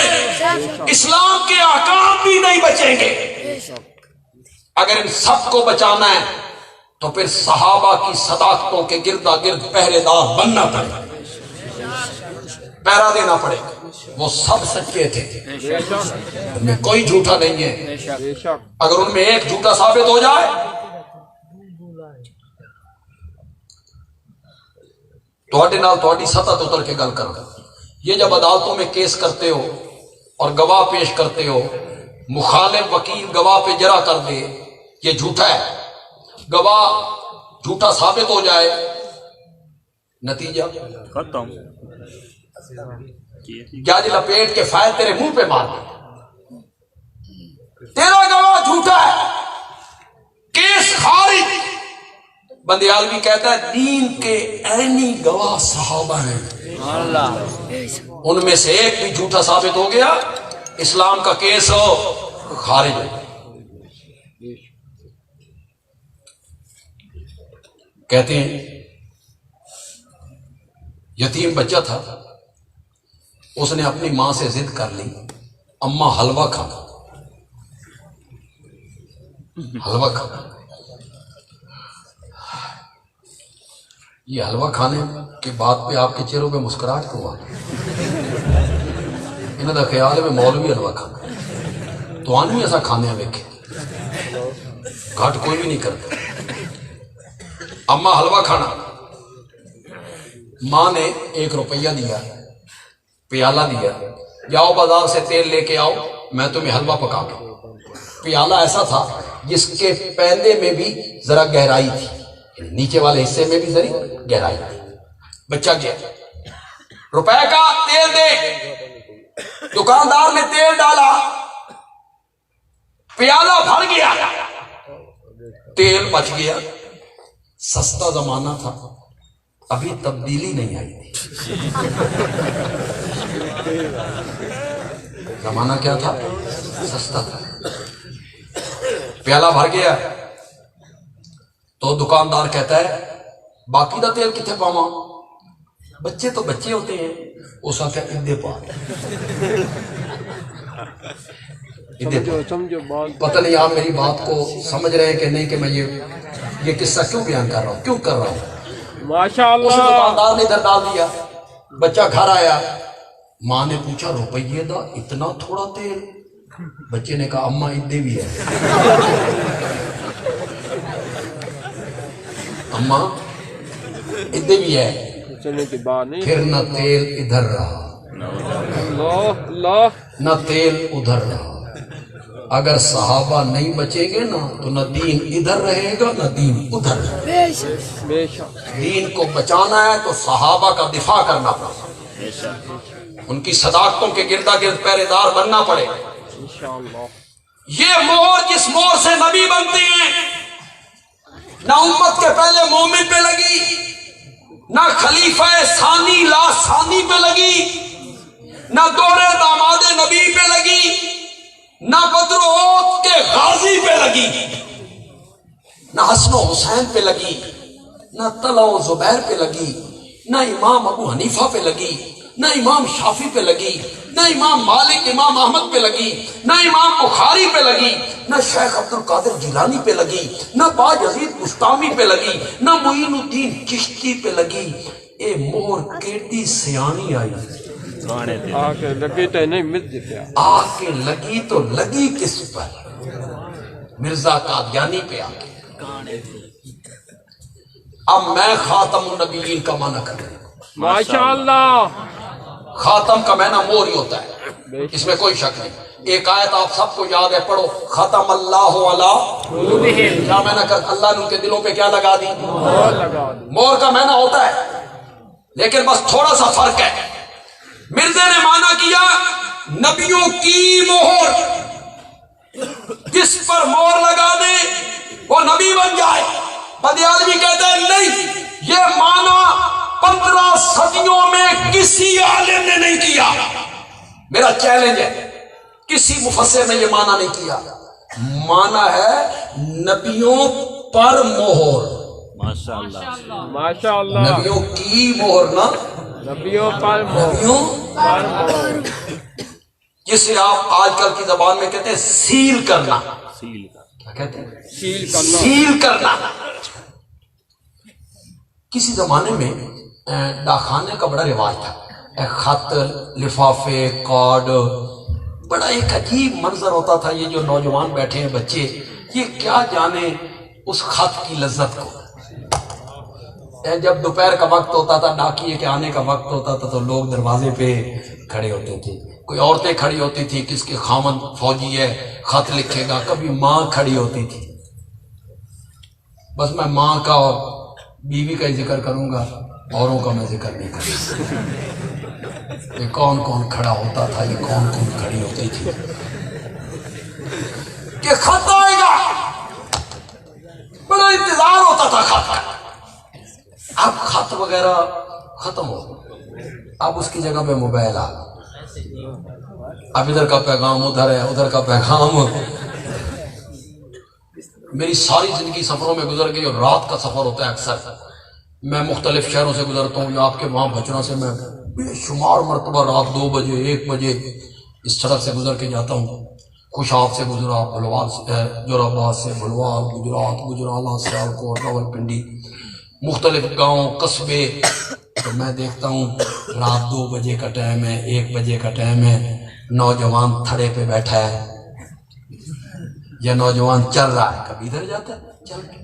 اسلام کے احکام بھی نہیں بچیں گے۔ اگر ان سب کو بچانا ہے تو پھر صحابہ کی صداقتوں کے گردا گرد پہرے دار بننا پڑے گا، پہرا دینا پڑے گا۔ وہ سب سچے تھے، ان میں کوئی جھوٹا نہیں ہے۔ بے شک اگر ان میں ایک جھوٹا ثابت ہو جائے تھوڑی سطح تو اتر کے گل کرو۔ یہ جب عدالتوں میں کیس کرتے ہو اور گواہ پیش کرتے ہو، مخالف وکیل گواہ پہ جرح کر دے، یہ جھوٹا ہے، گواہ جھوٹا ثابت ہو جائے، نتیجہ ختم۔ جاج لپیٹ کے فائل تیرے منہ پہ مار دے، تیرا گواہ جھوٹا ہے، کیس خارج۔ بندیالوی کہتا ہے دین کے عینی گواہ صحابہ ہیں، ان میں سے ایک بھی جھوٹا ثابت ہو گیا، اسلام کا کیس ہو خارج ہو۔ کہتے ہیں یتیم بچہ تھا، اس نے اپنی ماں سے ضد کر لی، اماں حلوہ کھانا، حلوہ کھانا۔ یہ حلوہ کھانے کے بعد پہ آپ کے چہروں پہ مسکراہٹ کیوں آ گئی؟ انہوں کا خیال ہے میں مولوی حلوہ کھانا تو آنوی ایسا کھانے ویکھے گھٹ کوئی بھی نہیں کرتا۔ اماں حلوہ کھانا، ماں نے 1 روپیہ دیا، پیالہ دیا، جاؤ بازار سے تیل لے کے آؤ میں تمہیں حلوہ پکا کے۔ پیالہ ایسا تھا جس کے پیندے میں بھی ذرا گہرائی تھی، نیچے والے حصے میں بھی ذرا گہرائی تھی۔ بچہ گیا، روپے کا تیل دے، دکاندار نے تیل ڈالا، پیالہ بھر گیا، تیل بچ گیا۔ سستا زمانہ تھا، ابھی تبدیلی نہیں آئی تھی۔ زمانہ کیا تھا؟ سستا تھا۔ پیالہ بھر گیا تو دکاندار کہتا ہے باقی دا تیل کتنے پاواں؟ بچے تو بچے ہوتے ہیں، اس آتا ہے ادھے پا، سمجھو بات۔ پتہ نہیں آپ میری بات کو سمجھ رہے ہیں کہ نہیں، کہ میں یہ قصہ کیوں بیان کر رہا ہوں، کیوں کر رہا ہوں؟ ماشاء اس اللہ، دکاندار نے ادھر ڈال دیا، بچہ گھر آیا، ماں نے پوچھا روپیے دا اتنا تھوڑا تیل؟ بچے نے کہا اماں ادھے بھی ہے، اماں ادھے بھی ہے۔ چلنے کے بعد نہیں، پھر نہ تیل ادھر رہا اللہ اللہ، نہ تیل ادھر رہا۔ اگر صحابہ نہیں بچیں گے نا تو نہ دین ادھر رہے گا نہ دین ادھر رہے گا۔ بے شک دین کو بچانا ہے تو صحابہ کا دفاع کرنا پڑے گا، ان کی صداقتوں کے گردا گرد پہرے دار بننا پڑے گا۔ انشاءاللہ۔ یہ مہر جس مہر سے نبی بنتے ہیں، نہ امت کے پہلے مومن پہ لگی، نہ خلیفہ ثانی لا ثانی پہ لگی، نہ دورے داماد نبی پہ لگی، نہ بدر و احد کے غازی پہ لگی، نہ حسن و حسین پہ لگی، نہ طلحہ و زبیر پہ لگی، نہ امام ابو حنیفہ پہ لگی، نہ امام شافی پہ لگی، نہ امام مالک امام احمد پہ لگی، نہ امام بخاری پہ لگی، نہ شیخ عبد القادر جیلانی پہ لگی، نہ باجزید بستامی پہ لگی، نہ معین الدین چشتی پہ لگی۔ اے مہر کیڑی سیانی آئی، آ کے لگی تو نہیں مل جتیا، آ کے لگی تو لگی کس پر؟ مرزا قادیانی پہ آ کے۔ اب میں خاتم النبیین کا معنی کر رہا ہوں۔ ماشاء اللہ، خاتم کا معنی مور ہی ہوتا ہے، اس میں کوئی شک نہیں۔ ایک آیت آپ سب کو یاد ہے، پڑھو، ختم اللہ علی قلوبہم، کیا معنی کر؟ اللہ نے ان کے دلوں پہ کیا لگا دی؟ اور لگا دی۔ مور کا معنی ہوتا ہے، لیکن بس تھوڑا سا فرق ہے۔ مرزا نے معنی کیا نبیوں کی مہر، جس پر مور لگا دے وہ نبی بن جائے۔ بدیالوی کہتے ہیں نہیں، یہ معنی 15 صدیوں میں کسی عالم نے نہیں کیا۔ میرا چیلنج ہے، کسی مفسر نے یہ معنی نہیں کیا۔ مانا ہے نبیوں پر مہر، ماشاء اللہ ماشاء اللہ نبیوں کی مہر نا، نبیوں پر مہر نبیوں پر مہر جسے آپ آج کل کی زبان میں کہتے ہیں سیل کرنا. سیل کا کیا کہتے ہیں؟ سیل کرنا. سیل کرنا. کسی زمانے میں ڈاکخانے کا بڑا رواج تھا، خط، لفافے، کارڈ، بڑا ایک عجیب منظر ہوتا تھا. یہ جو نوجوان بیٹھے ہیں بچے، یہ کیا جانے اس خط کی لذت کو. جب دوپہر کا وقت ہوتا تھا، ڈاکیے کے آنے کا وقت ہوتا تھا، تو لوگ دروازے پہ کھڑے ہوتے تھے. کوئی عورتیں کھڑی ہوتی تھی، کس کے خامن فوجی ہے خط لکھے گا. کبھی ماں کھڑی ہوتی تھی. بس میں ماں کا اور بیوی کا ہی ذکر کروں گا، اوروں کا میں ذکر نہیں کروں. یہ کون کون کھڑا ہوتا تھا، یہ کون کون کھڑی ہوتی تھی کہ خط آئے گا. بڑا انتظار ہوتا تھا خط کا. اب خط وغیرہ ختم ہو، اب اس کی جگہ پہ موبائل آ گیا. اب ادھر کا پیغام ادھر ہے، ادھر کا پیغام. میری ساری زندگی سفروں میں گزر گئی، اور رات کا سفر ہوتا ہے اکثر. میں مختلف شہروں سے گزرتا ہوں، یا آپ کے وہاں بچڑوں سے میں بے شمار مرتبہ رات 2 بجے 1 بجے اس سڑک سے گزر کے جاتا ہوں. خوشاب سے گزرا، بھلوال سے، جوراباد سے بھلوال، گجرات، گجرالہ، سیالکوٹ، راولپنڈی، مختلف گاؤں، قصبے. تو میں دیکھتا ہوں رات 2 بجے کا ٹائم ہے، 1 بجے کا ٹائم ہے، نوجوان تھڑے پہ بیٹھا ہے، یا نوجوان چل رہا ہے. کبھی ادھر جاتا ہے چل کے،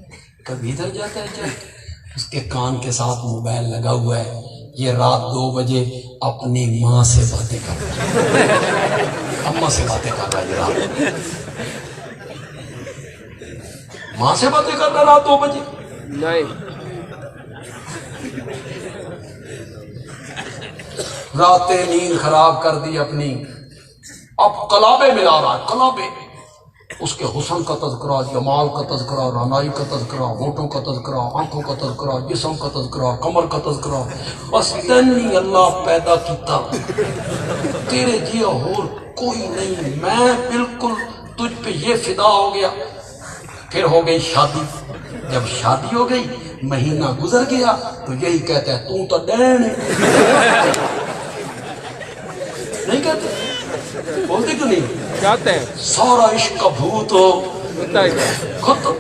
کبھی ادھر جاتا ہے چل کے. اس کے کان کے ساتھ موبائل لگا ہوا ہے. یہ رات 2 بجے اپنی ماں سے باتیں کر رہا ہے، اماں سے باتیں کر رہا ہے. یہ رات ماں سے باتیں کر رہا ہے رات 2 بجے. نہیں. راتیں نیند خراب کر دی اپنی. اب کلابے ملا رہا ہے، کلابے. اس کے حسن کا تذکرہ، جمال کا تذکرہ، رانائی کا تذکرہ، ہونٹوں کا تذکرہ، آنکھوں کا تذکرہ، جسم کا تذکرہ، کمر کا تذکرہ. بس تینی اللہ پیدا کیتا، تیرے جیا اور کوئی نہیں. میں بالکل تجھ پہ یہ فدا ہو گیا. پھر ہو گئی شادی. جب شادی ہو گئی، مہینہ گزر گیا، تو یہی کہتا ہے تو تو ڈین ہے. نہیں کہتے؟ بولتے کیوں نہیں؟ کہتے ہیں سارا عشق کا بھوت ہو ہوتا ہے کیا؟ ختم.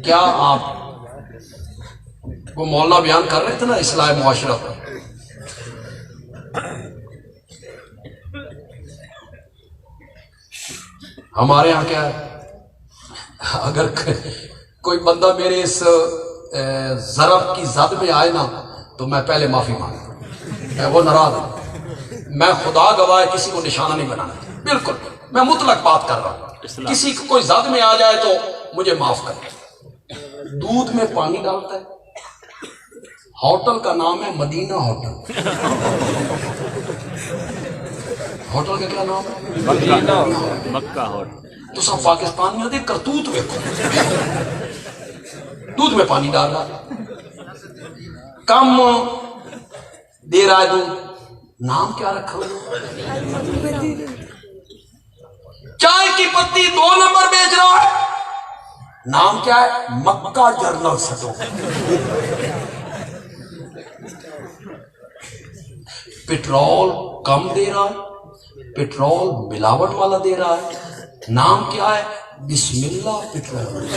کیا آپ وہ مولانا بیان کر رہے تھے نا اصلاح معاشرہ پر. ہمارے یہاں کیا ہے، اگر کوئی بندہ میرے اس ضرب کی زد میں آئے نا، تو میں پہلے معافی مانگتا ہوں. میں وہ ناراض ہوں. میں خدا گواہ کسی کو نشانہ نہیں بنانا، بالکل. میں مطلق بات کر رہا ہوں. کسی کو کوئی زد میں آ جائے تو مجھے معاف کرے. دودھ میں پانی ڈالتا ہے. ہوٹل کا نام ہے مدینہ ہوٹل. ہوٹل کا کیا نام ہے؟ مکہ ہوٹل. تو سب پاکستانیوں دے کرتوت ویکھو. دودھ میں پانی ڈال رہا، کم دے رہا ہے دودھ. نام کیا رکھا ہوا؟ چائے کی پتی 2 نمبر بیچ رہا ہے. نام کیا ہے؟ مکہ جرنل سٹو. پیٹرول کم دے رہا ہے، پیٹرول ملاوٹ والا دے رہا ہے. نام کیا ہے؟ بسم اللہ پیٹرول.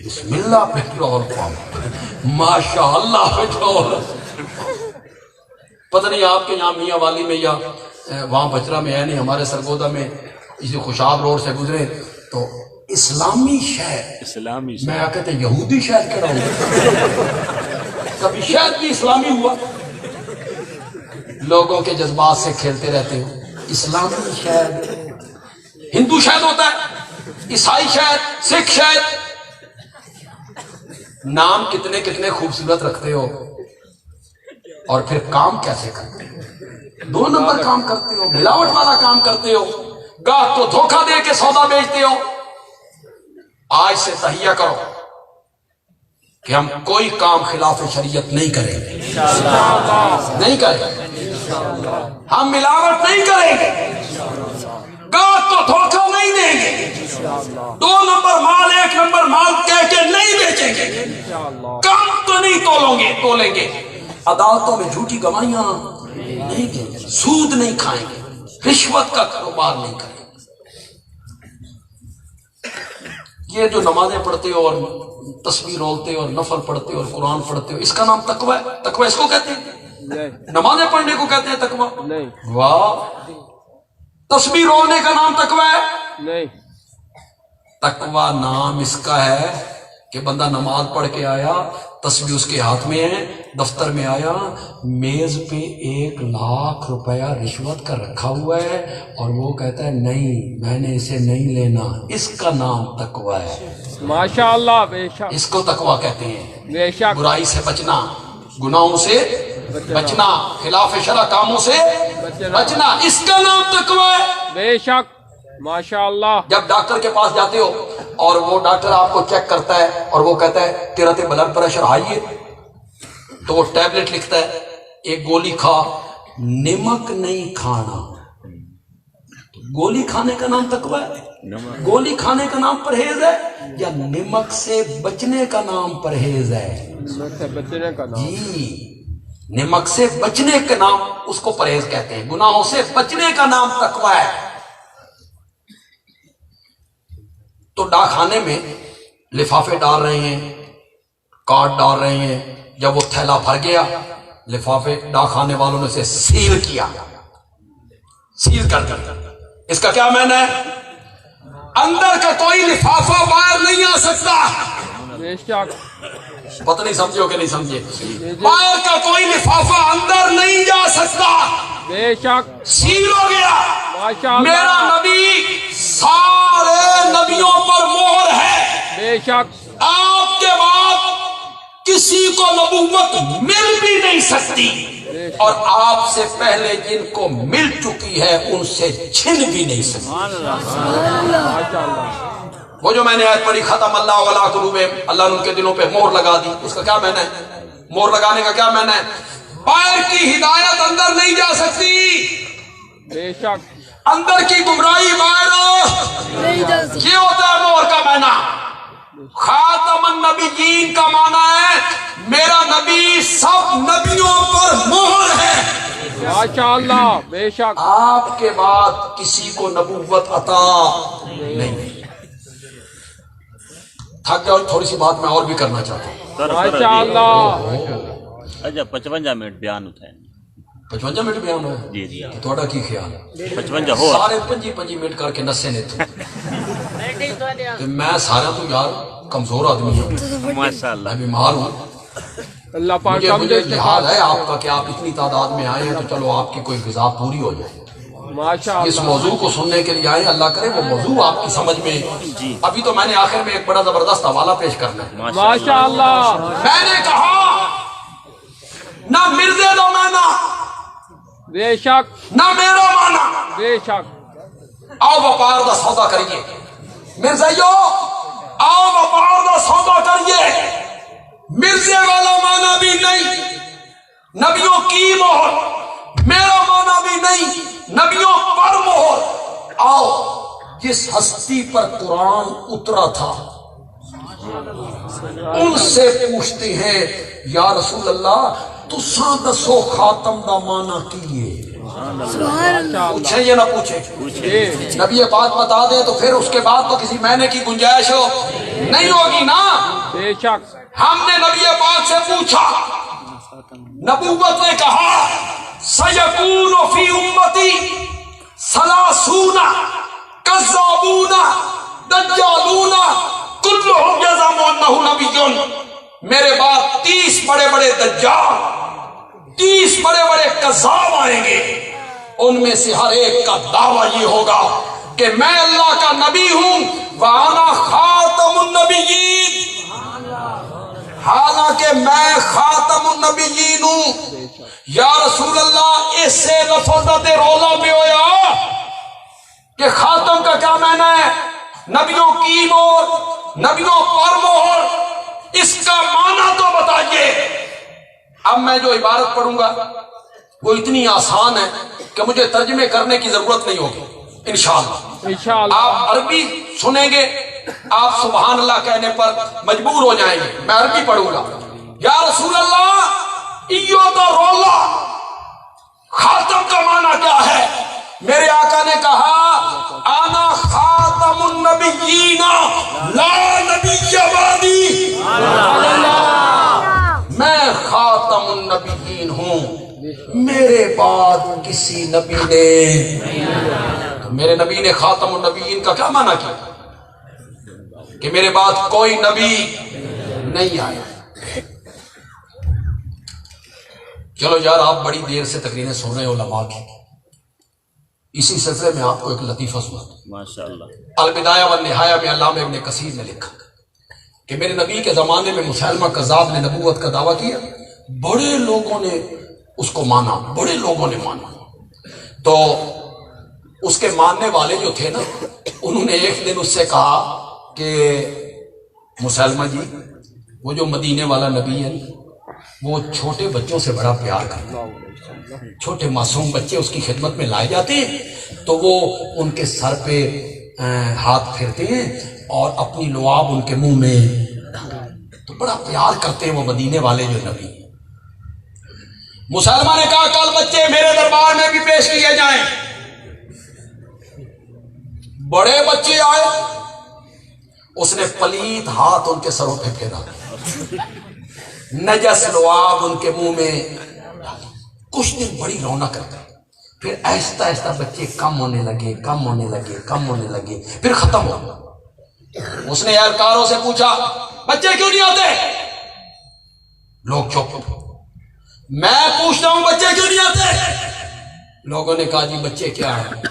بسم اللہ پیٹرول پمپ. ماشاء اللہ پیٹرول. پتہ نہیں آپ کے یہاں میاں والی میں یا وہاں بچرا میں ہے نہیں، ہمارے سرگودا میں اسی خوشاب روڈ سے گزرے تو اسلامی شہر، اسلامی میں کہتے ہیں یہودی شہر کہہ رہا ہوں. کبھی شہر بھی اسلامی ہوا؟ لوگوں کے جذبات سے کھیلتے رہتے ہو. اسلامی شہر، ہندو شہر ہوتا ہے، عیسائی شہر، سکھ شہر. نام کتنے کتنے خوبصورت رکھتے ہو، اور پھر کام کیسے کرتے ہو؟ 2 نمبر کام کرتے ہو، ملاوٹ والا کام کرتے ہو. گاہک کو دھوکہ دے کے سودا بیچتے ہو. آج سے تہیہ کرو کہ ہم کوئی کام خلاف شریعت نہیں کریں گے، نہیں کریں گے. ہم ملاوٹ نہیں کریں گے، گاہک کو دھوکہ نہیں دیں گے، 2 نمبر مال 1 نمبر مال کہہ کے نہیں بیچیں گے، کم تو نہیں تولیں گے، عدالتوں میں جھوٹی گواہیاں نہیں دیں گے، سود نہیں کھائیں گے، رشوت کا کاروبار نہیں کریں گے۔ یہ جو نمازیں پڑھتے ہو اور تسبیح رولتے ہو اور نفل پڑھتے ہو اور قرآن پڑھتے ہو، اس کا نام تقوی ہے؟ تقوی اس کو کہتے ہیں؟ نمازیں پڑھنے کو کہتے ہیں تقوی؟ نہیں۔ واہ، تسبیح رولنے کا نام تقوی ہے؟ نہیں۔ تقوی نام اس کا ہے کہ بندہ نماز پڑھ کے آیا، تسبیح اس کے ہاتھ میں ہے، دفتر میں آیا، میز پہ 1,00,000 روپیہ رشوت کا رکھا ہوا ہے اور وہ کہتا ہے نہیں میں نے اسے نہیں لینا، اس کا نام تقوی ہے۔ ماشاءاللہ، بے شک، اس کو تقوی کہتے ہیں، بے شک، برائی سے بچنا، گناہوں سے بچنا، خلاف شرع کاموں سے بچنا، اس کا نام تقوی ہے۔ بے شک، ماشاءاللہ۔ جب ڈاکٹر کے پاس جاتے ہو اور وہ ڈاکٹر آپ کو چیک کرتا ہے اور وہ کہتا ہے تیرا بلڈ پریشر ہائی ہے، تو وہ ٹیبلٹ لکھتا ہے، 1 گولی کھا، نمک نہیں کھانا۔ گولی کھانے کا نام تقوی ہے؟ گولی کھانے کا نام پرہیز ہے یا نمک سے بچنے کا نام پرہیز ہے؟ نمک سے بچنے کا نام۔ جی، نمک سے بچنے کا نام اس کو پرہیز کہتے ہیں، گناہوں سے بچنے کا نام تقوی ہے۔ تو ڈاک خانے میں لفافے ڈال رہے ہیں، کارڈ ڈال رہے ہیں، جب وہ تھیلا بھر گیا، لفافے ڈاک خانے والوں نے اسے سیل کیا، سیل کر دیا۔ اس کا کیا معنی ہے؟ اندر کا کوئی لفافہ باہر نہیں آ سکتا۔ بے شک، پتہ نہیں سمجھے ہو کہ نہیں سمجھے؟ باہر کا کوئی لفافہ اندر نہیں جا سکتا، بے شک، سیل ہو گیا۔ ماشاءاللہ، میرا نبی سارے نبیوں پر مہر ہے، بے شک، آپ کے بعد کسی کو نبوت مل بھی نہیں سکتی، اور آپ سے پہلے جن کو مل چکی ہے ان سے چھن بھی نہیں سکتی۔ ماشاءاللہ، وہ جو میں نے آیت پڑھی ختم اللہ علی قلوبہم، اللہ نے ان کے دلوں پہ مہر لگا دی، اس کا کیا معنی ہے؟ مہر لگانے کا کیا معنی ہے؟ باہر کی ہدایت اندر نہیں جا سکتی، بے شک، اندر کی گمراہی باہر یہ ہوتا ہے مہر کا معنی۔ خاتم النبیین کا معنی ہے میرا نبی سب نبیوں پر مہر ہے، ماشاءاللہ، بے شک، آپ کے بعد کسی کو نبوت عطا نہیں۔ تھک جاؤ، تھوڑی سی بات میں اور بھی کرنا چاہتا ہوں۔ ماشاءاللہ۔ اچھا 55 منٹ بیان ہوتا ہے 55 منٹ بیان ہوا ہے؟ جی جی تھوڑا کی خیال ہے 55 ہو سارے 25 منٹ کر کے نسے نے تو میں سارا تو یار کمزور آدمی ہوں، ماشاءاللہ میں بیمار ہوں، اللہ پاک مجھے لحاظ ہے آپ کا کہ آپ اتنی تعداد میں آئے ہیں تو چلو آپ کی کوئی غذا پوری ہو جائے۔ اس ماشاءاللہ، موضوع کو سننے کے لیے آئے، اللہ کرے وہ موضوع آپ کی سمجھ میں۔ ابھی تو میں نے آخر میں ایک بڑا زبردست حوالہ پیش کرنا ہے۔ ماشاءاللہ، میں نے کہا نہ مرزے دو مانا، بے شک، نہ میرا مانا، بے شک، آؤ وپار دا سودا کریے مرزائیو، آؤ وپار دا سودا کریے۔ مرزے والا مانا بھی نہیں، نبیوں کی مہر، میرا مانا بھی نہیں، نبیوں پر مہر۔ آؤ جس ہستی پر قرآن اترا تھا ان سے پوچھتے ہیں یا رسول اللہ تساں دسو خاتم دا مانا کیے؟ پوچھیں یا نہ پوچھیں؟ نبی یہ بات بتا دیں تو پھر اس کے بعد تو کسی معنی کی گنجائش نہیں ہوگی نا۔ بے شک، ہم نے نبی پاک سے پوچھا، نبوت نے کہا سیکون فی امتی ثلاثون کذابون دجالون کلہم یزعم انہ نبی، میرے بعد 30 بڑے بڑے دجال، 30 بڑے بڑے کذاب آئیں گے، ان میں سے ہر ایک کا دعویٰ یہ ہوگا کہ میں اللہ کا نبی ہوں، وَأَنَا خَاتَمُ النَّبِيِّينَ، حالانکہ میں خاتم النبیین ہوں۔ یا رسول اللہ اس سے لفظت رولا پہ ہویا کہ خاتم کا کیا معنی ہے؟ نبیوں کی مہر، نبیوں پر مہر، اس کا معنی تو بتائیے۔ اب میں جو عبارت پڑھوں گا وہ اتنی آسان ہے کہ مجھے ترجمے کرنے کی ضرورت نہیں ہوگی انشاءاللہ۔ انشاءاللہ۔ آپ عربی سنیں گے، آپ سبحان اللہ کہنے پر مجبور ہو جائیں گے۔ میں عربی پڑھوں گا۔ یا رسول اللہ ایو دا رولا، خاتم کا معنی کیا ہے؟ میرے آقا نے کہا انا خاتم النبیین لا نبی بعدی، میں خاتم النبیین ہوں، میرے بعد کسی نبی نے، تو میرے نبی نے خاتم النبیین کا کیا معنی کیا؟ کہ میرے بعد کوئی نبی نہیں آیا۔ چلو یار، آپ بڑی دیر سے تقریریں سن رہے ہیں علماء کی، اسی سلسلے میں آپ کو ایک لطیفہ سناتا ہوں۔ ماشاءاللہ۔ البدایہ والنہایہ میں علامہ ابن کثیر نے لکھا کہ میرے نبی کے زمانے میں مسیلمہ کذاب نے نبوت کا دعویٰ کیا، بڑے لوگوں نے اس کو مانا، بڑے لوگوں نے مانا۔ تو اس کے ماننے والے جو تھے نا، انہوں نے ایک دن اس سے کہا کہ مسیلمہ جی، وہ جو مدینے والا نبی ہے وہ چھوٹے بچوں سے بڑا پیار کرتا ہے، چھوٹے معصوم بچے اس کی خدمت میں لائے جاتے ہیں تو وہ ان کے سر پہ ہاتھ پھیرتے ہیں اور اپنی لعاب ان کے منہ میں، تو بڑا پیار کرتے ہیں وہ مدینے والے جو نبی۔ مسلمہ نے کہا کل بچے میرے دربار میں بھی پیش کیے جائیں۔ بڑے بچے آئے، اس نے پلیت ہاتھ ان کے سروں پہ پھیرا، نجس لعاب ان کے منہ میں۔ کچھ دن بڑی رونق کرتے، پھر آہستہ آہستہ بچے کم ہونے لگے، کم ہونے لگے، کم ہونے لگے، پھر ختم ہو۔ اس نے اہلکاروں سے پوچھا بچے کیوں نہیں آتے؟ لوگ چپ۔ میں پوچھتا ہوں بچے کیوں نہیں آتے؟ لوگوں نے کہا جی بچے کیا ہیں،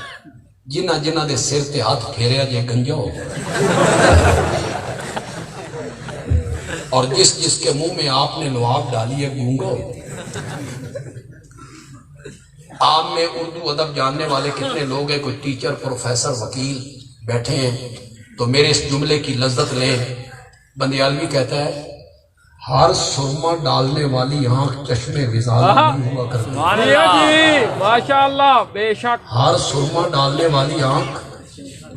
جنہ جنہ دے سر تے ہاتھ پھیریا جے گنجا ہو، اور جس جس کے منہ میں آپ نے لعاب ڈالی ہے گونگا ہو۔ آپ میں اردو ادب جاننے والے کتنے لوگ ہیں؟ کوئی ٹیچر، پروفیسر، وکیل بیٹھے ہیں تو میرے اس جملے کی لذت لیں۔ بندیالوی کہتا ہے ہر سرما ڈالنے والی آنکھ چشمے غزالہ نہیں ہوا کرتی۔ جی ماشاءاللہ، بے شک۔ ہر سرما ڈالنے والی آنکھ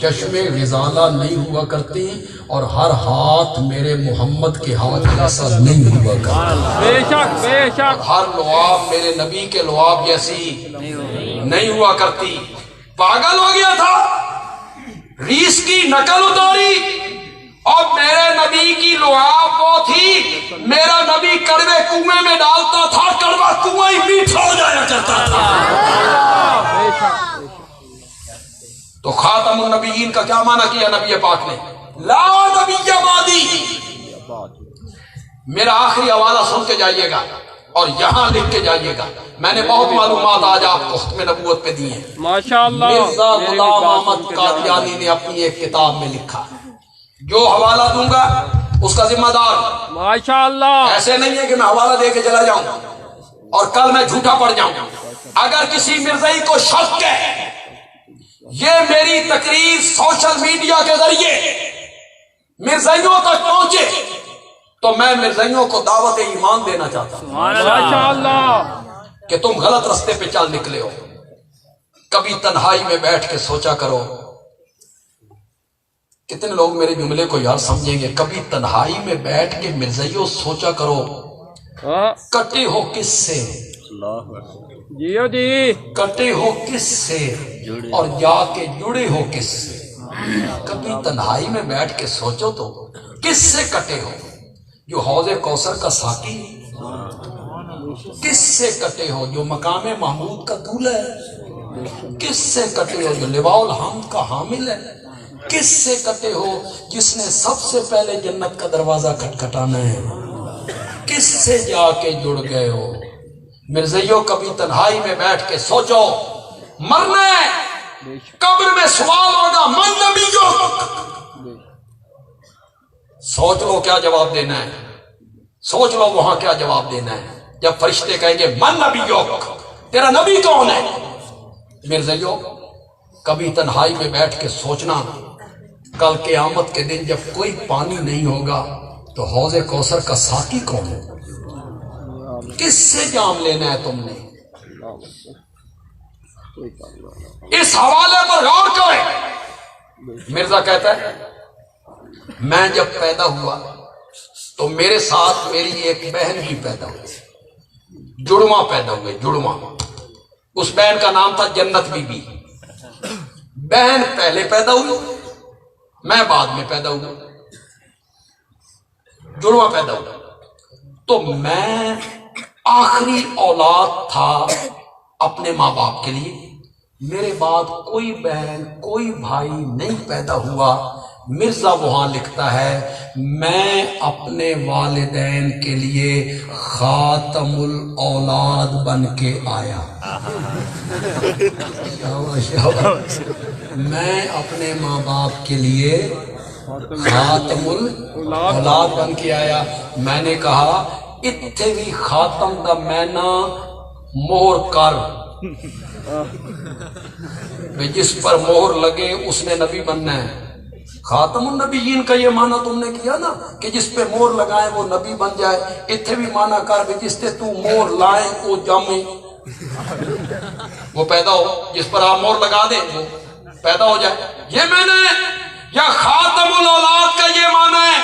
چشمے غزالہ نہیں ہوا کرتی، اور ہر ہاتھ میرے محمد کے ہاتھ جیسا نہیں ہوا کرتا۔ بے شک، بے شک۔ ہر لعاب میرے نبی کے لعاب جیسی نہیں ہوا کرتی۔ پاگل ہو گیا تھا، ریس کی نقل اتاری، اور میرے نبی کی لعاب وہ تھی، میرا نبی کڑوے کنویں میں ڈالتا تھا، کڑوا کنواں ہی میٹھا ہو جایا کرتا تھا۔ بے شک۔ تو خاتم النبیین کا کیا معنی کیا نبی پاک نے؟ لا نبی بعدی۔ میرا آخری حوالہ سن کے جائیے گا اور یہاں لکھ کے جائیے گا، میں نے بہت معلومات آج آپ کو ختم نبوت پہ دی ہیں۔ ماشاءاللہ۔ مرزا غلام احمد قادیانی نے اپنی ایک کتاب میں لکھا، جو حوالہ دوں گا اس کا ذمہ دار۔ ماشاءاللہ۔ ایسے نہیں ہے کہ میں حوالہ دے کے چلا جاؤں اور کل میں جھوٹا پڑ جاؤں۔ اگر کسی مرزائی کو شک ہے یہ میری تقریر سوشل میڈیا کے ذریعے مرزائیوں تک پہنچے تو میں مرزائیوں کو دعوت ایمان دینا چاہتا ہوں ماشاءاللہ۔ کہ تم غلط رستے پہ چل نکلے ہو۔ کبھی تنہائی میں بیٹھ کے سوچا کرو، کتنے لوگ میرے جملے کو یار سمجھیں گے، کبھی تنہائی میں بیٹھ کے مرزائیوں سوچا کرو کٹے ہو کس سے، جیو جی، کٹے ہو کس سے اور جا کے جڑے ہو کس سے۔ کبھی تنہائی میں بیٹھ کے سوچو تو کس سے کٹے ہو؟ جو حوض کوثر کا ساقی، کس سے کٹے ہو؟ جو مقام محمود کا دولہ ہے، کس سے کٹے ہو؟ جو لواء الحمد کا حامل ہے، کس سے کٹے ہو؟ جس نے سب سے پہلے جنت کا دروازہ کھٹکھٹانا ہے، کس سے جا کے جڑ گئے ہو؟ مرزائیوں کبھی تنہائی میں بیٹھ کے سوچو، مرنا ہے، قبر میں سوال ہوگا من نبیوں، سوچ لو کیا جواب دینا ہے، سوچ لو وہاں کیا جواب دینا ہے جب فرشتے کہیں گے من نبیوں، تیرا نبی کون ہے؟ مرزائیوں کبھی تنہائی میں بیٹھ کے سوچنا، کل قیامت کے دن جب کوئی پانی نہیں ہوگا تو حوض کوثر کا ساقی کون ہے؟ کس سے جام لینا ہے تم نے؟ اس حوالے پر غور کریں. مرزا کہتا ہے میں جب پیدا ہوا تو میرے ساتھ میری ایک بہن بھی پیدا ہوئی, جڑواں پیدا ہوئے, جڑواں. اس بہن کا نام تھا جنت بی بی. بہن پہلے پیدا ہوئی, میں بعد میں پیدا ہوا, جڑواں پیدا ہوا. تو میں آخری اولاد تھا اپنے ماں باپ کے لیے. میرے بعد کوئی بہن کوئی بھائی نہیں پیدا ہوا. مرزا وہاں لکھتا ہے میں اپنے والدین کے لیے خاتم الاولاد بن کے آیا. میں اپنے ماں باپ کے لیے خاتم الاولاد بن کے آیا. میں نے کہا اتھے بھی خاتم دا مینا مہر کر, جس پر مہر لگے اس نے نبی بننا ہے. خاتم النبیین کا یہ معنی تم نے کیا نا کہ جس پہ مہر لگائے وہ نبی بن جائے. اتھے بھی معنی کر بھی جس تے تو مہر لائے وہ جامے, وہ پیدا ہو, جس پر آپ مہر لگا دیں وہ پیدا ہو جائے. یہ میں نے یا خاتم الاولاد کا یہ معنی ہے.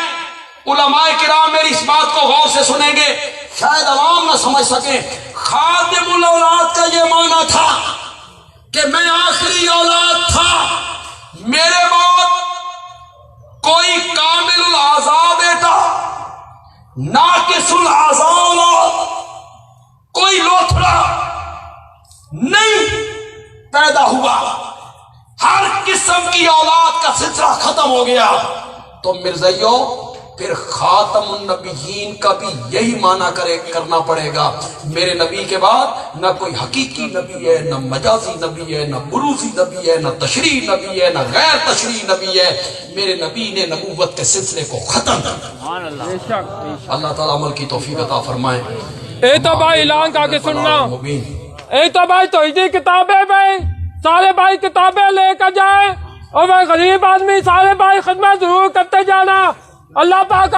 علماء کرام میری اس بات کو غور سے سنیں گے, شاید عوام نہ سمجھ سکیں. خاتم الاولاد کا یہ معنی تھا کہ میں آخری اولاد تھا, میرے بعد کوئی کامل الاعضاء بیٹا, ناقص الاعضاء اولاد, کوئی لوتھڑا نہیں پیدا ہوا. ہر قسم کی اولاد کا سلسلہ ختم ہو گیا. تو مرزائیوں پھر خاتم النبیین کا بھی یہی معنی کرنا پڑے گا. میرے نبی کے بعد نہ کوئی حقیقی نبی ہے, نہ مجازی نبی ہے, نہ بروزی نبی ہے, نہ تشریح نبی ہے, نہ غیر تشریح نبی ہے. میرے نبی نے نبوت کے سلسلے کو ختم کر دیا. اللہ تعالیٰ عمل کی توفیق عطا فرمائے. اے تو بھائی اعلان کا کے سننا, اے تو بھائی توحیدی کتابیں بھائی سارے بھائی کتابیں لے کر جائیں, اور وہ غریب آدمی سارے بھائی خدمت ضرور کرتے جانا. اللہ پاک